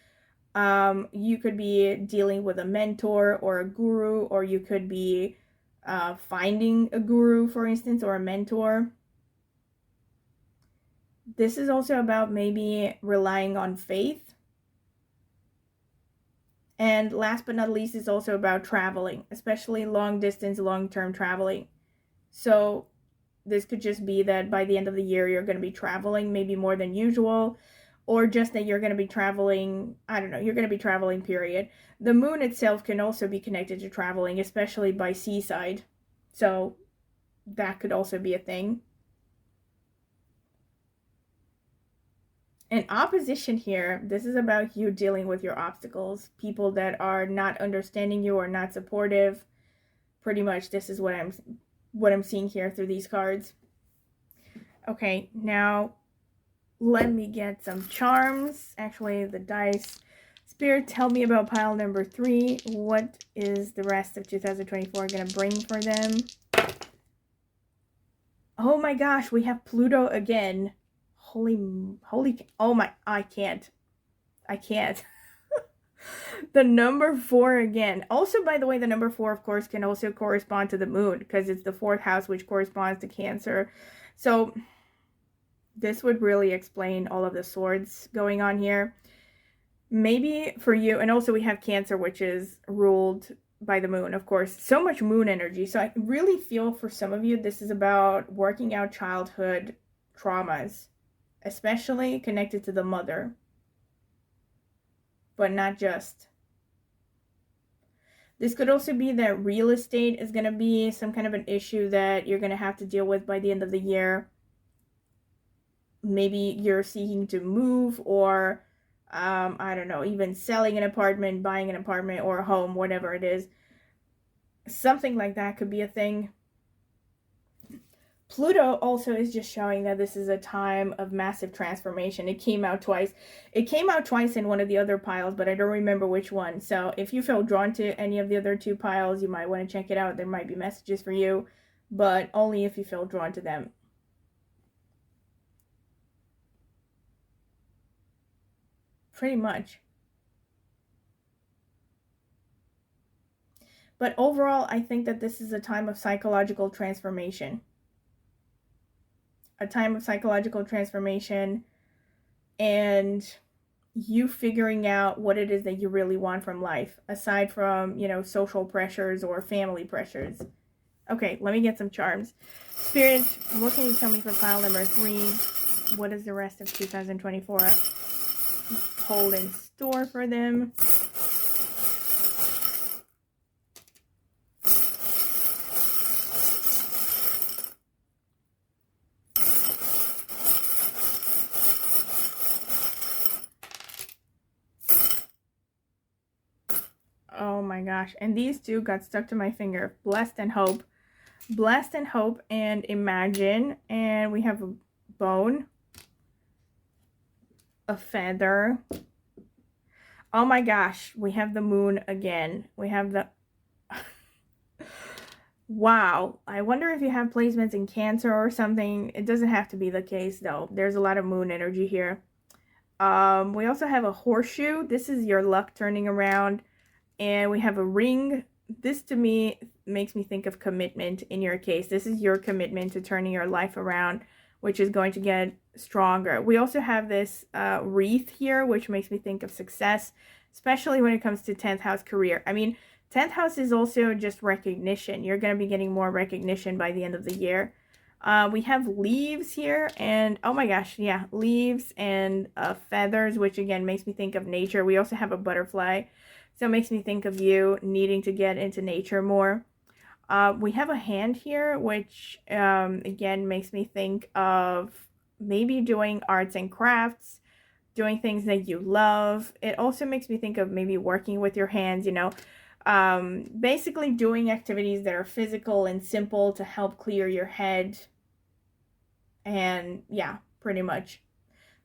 You could be dealing with a mentor or a guru, or you could be finding a guru, for instance, or a mentor. This is also about maybe relying on faith. And last but not least, it's also about traveling, especially long distance, long-term traveling. So this could just be that by the end of the year, you're going to be traveling maybe more than usual, or just that you're going to be traveling, I don't know, you're going to be traveling, period. The moon itself can also be connected to traveling, especially by seaside. So that could also be a thing. An opposition here, this is about you dealing with your obstacles, people that are not understanding you or not supportive. Pretty much this is what I'm seeing here through these cards. Okay, now let me get some charms. Actually, the dice. Spirit, tell me about pile number 3. What is the rest of 2024 going to bring for them? Oh my gosh, we have Pluto again. Holy, oh my, I can't. The number 4 again. Also, by the way, the number 4, of course, can also correspond to the moon, because it's the 4th house, which corresponds to Cancer. So this would really explain all of the swords going on here. Maybe for you, and also we have Cancer, which is ruled by the moon, of course. So much moon energy. So I really feel for some of you, this is about working out childhood traumas, especially connected to the mother, but not just. This could also be that real estate is going to be some kind of an issue that you're going to have to deal with by the end of the year. Maybe you're seeking to move, or I don't know, even selling an apartment, buying an apartment or a home, whatever it is. Something like that could be a thing. Pluto also is just showing that this is a time of massive transformation. It came out twice. It came out twice in one of the other piles, but I don't remember which one. So if you feel drawn to any of the other 2 piles, you might want to check it out. There might be messages for you, but only if you feel drawn to them. Pretty much. But overall, I think that this is a time of psychological transformation. A time of psychological transformation, and you figuring out what it is that you really want from life, aside from, you know, social pressures or family pressures. Okay, let me get some charms. Spirit, what can you tell me for pile number 3? What is the rest of 2024 hold in store for them? Oh my gosh. And these 2 got stuck to my finger. Blessed and hope. Blessed and hope and imagine. And we have a bone. A feather. Oh my gosh. We have the moon again. We have the... Wow. I wonder if you have placements in Cancer or something. It doesn't have to be the case though. There's a lot of moon energy here. We also have a horseshoe. This is your luck turning around. And we have a ring. This to me makes me think of commitment in your case. This is your commitment to turning your life around, which is going to get stronger. We also have this wreath here, which makes me think of success, especially when it comes to 10th house career. I mean, 10th house is also just recognition. You're going to be getting more recognition by the end of the year. We have leaves here, and oh my gosh, yeah, leaves and feathers, which again makes me think of nature. We also have a butterfly. So it makes me think of you needing to get into nature more. We have a hand here, which again makes me think of maybe doing arts and crafts, doing things that you love. It also makes me think of maybe working with your hands, you know, basically doing activities that are physical and simple to help clear your head. And yeah, pretty much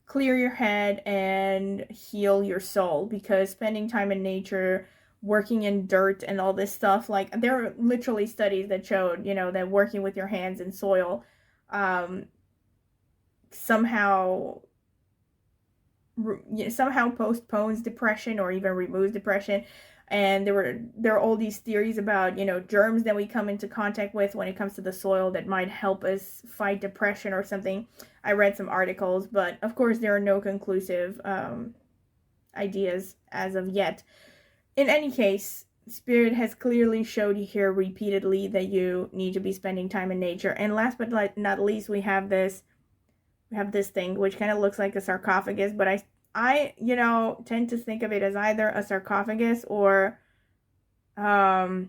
clear your head and heal your soul, because spending time in nature, working in dirt and all this stuff, like there are literally studies that showed, you know, that working with your hands in soil somehow postpones depression or even removes depression. And there are all these theories about, you know, germs that we come into contact with when it comes to the soil that might help us fight depression or something. I read some articles, but of course there are no conclusive ideas as of yet. In any case, Spirit has clearly showed you here repeatedly that you need to be spending time in nature. And last but not least, we have this thing which kind of looks like a sarcophagus, but I you know, tend to think of it as either a sarcophagus or the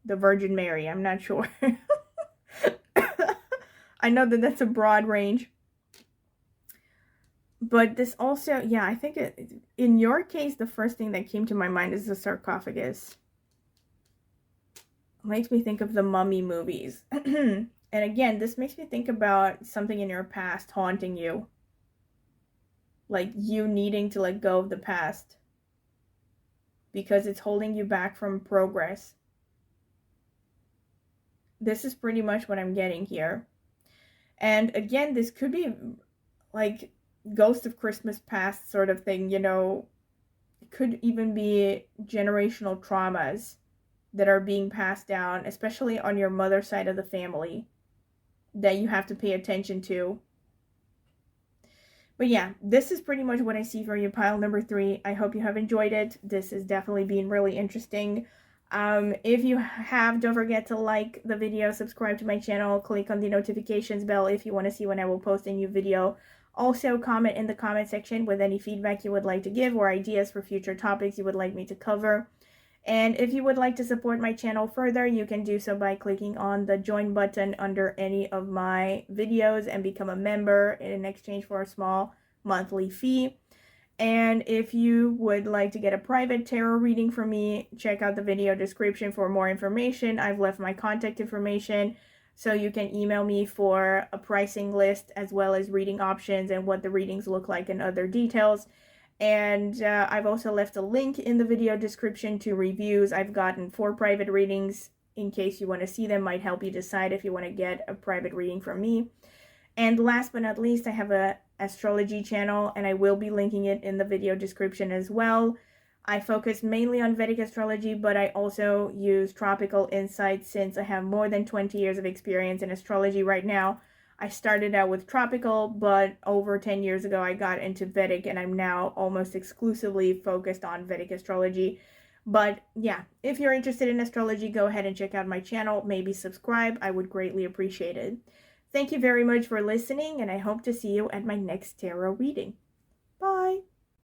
Virgin Mary. I'm not sure. I know that that's a broad range, but this also, yeah, I think in your case, the first thing that came to my mind is the sarcophagus. It makes me think of the Mummy movies. And again, this makes me think about something in your past haunting you. Like you needing to let go of the past because it's holding you back from progress. This is pretty much what I'm getting here. And again, this could be like Ghost of Christmas Past sort of thing, you know. It could even be generational traumas that are being passed down, especially on your mother's side of the family, that you have to pay attention to. But yeah, this is pretty much what I see for you, pile number 3. I hope you have enjoyed it. This has definitely been really interesting. If you have, don't forget to like the video, subscribe to my channel, click on the notifications bell if you want to see when I will post a new video. Also, comment in the comment section with any feedback you would like to give or ideas for future topics you would like me to cover. And if you would like to support my channel further, you can do so by clicking on the join button under any of my videos and become a member in exchange for a small monthly fee. And if you would like to get a private tarot reading from me, check out the video description for more information. I've left my contact information, so you can email me for a pricing list as well as reading options and what the readings look like and other details. And I've also left a link in the video description to reviews. I've gotten 4 private readings. In case you want to see them, might help you decide if you want to get a private reading from me. And last but not least, I have a astrology channel, and I will be linking it in the video description as well. I focus mainly on Vedic astrology, but I also use tropical insights since I have more than 20 years of experience in astrology right now. I started out with tropical, but over 10 years ago I got into Vedic, and I'm now almost exclusively focused on Vedic astrology. But yeah, if you're interested in astrology, go ahead and check out my channel. Maybe subscribe. I would greatly appreciate it. Thank you very much for listening, and I hope to see you at my next tarot reading. Bye!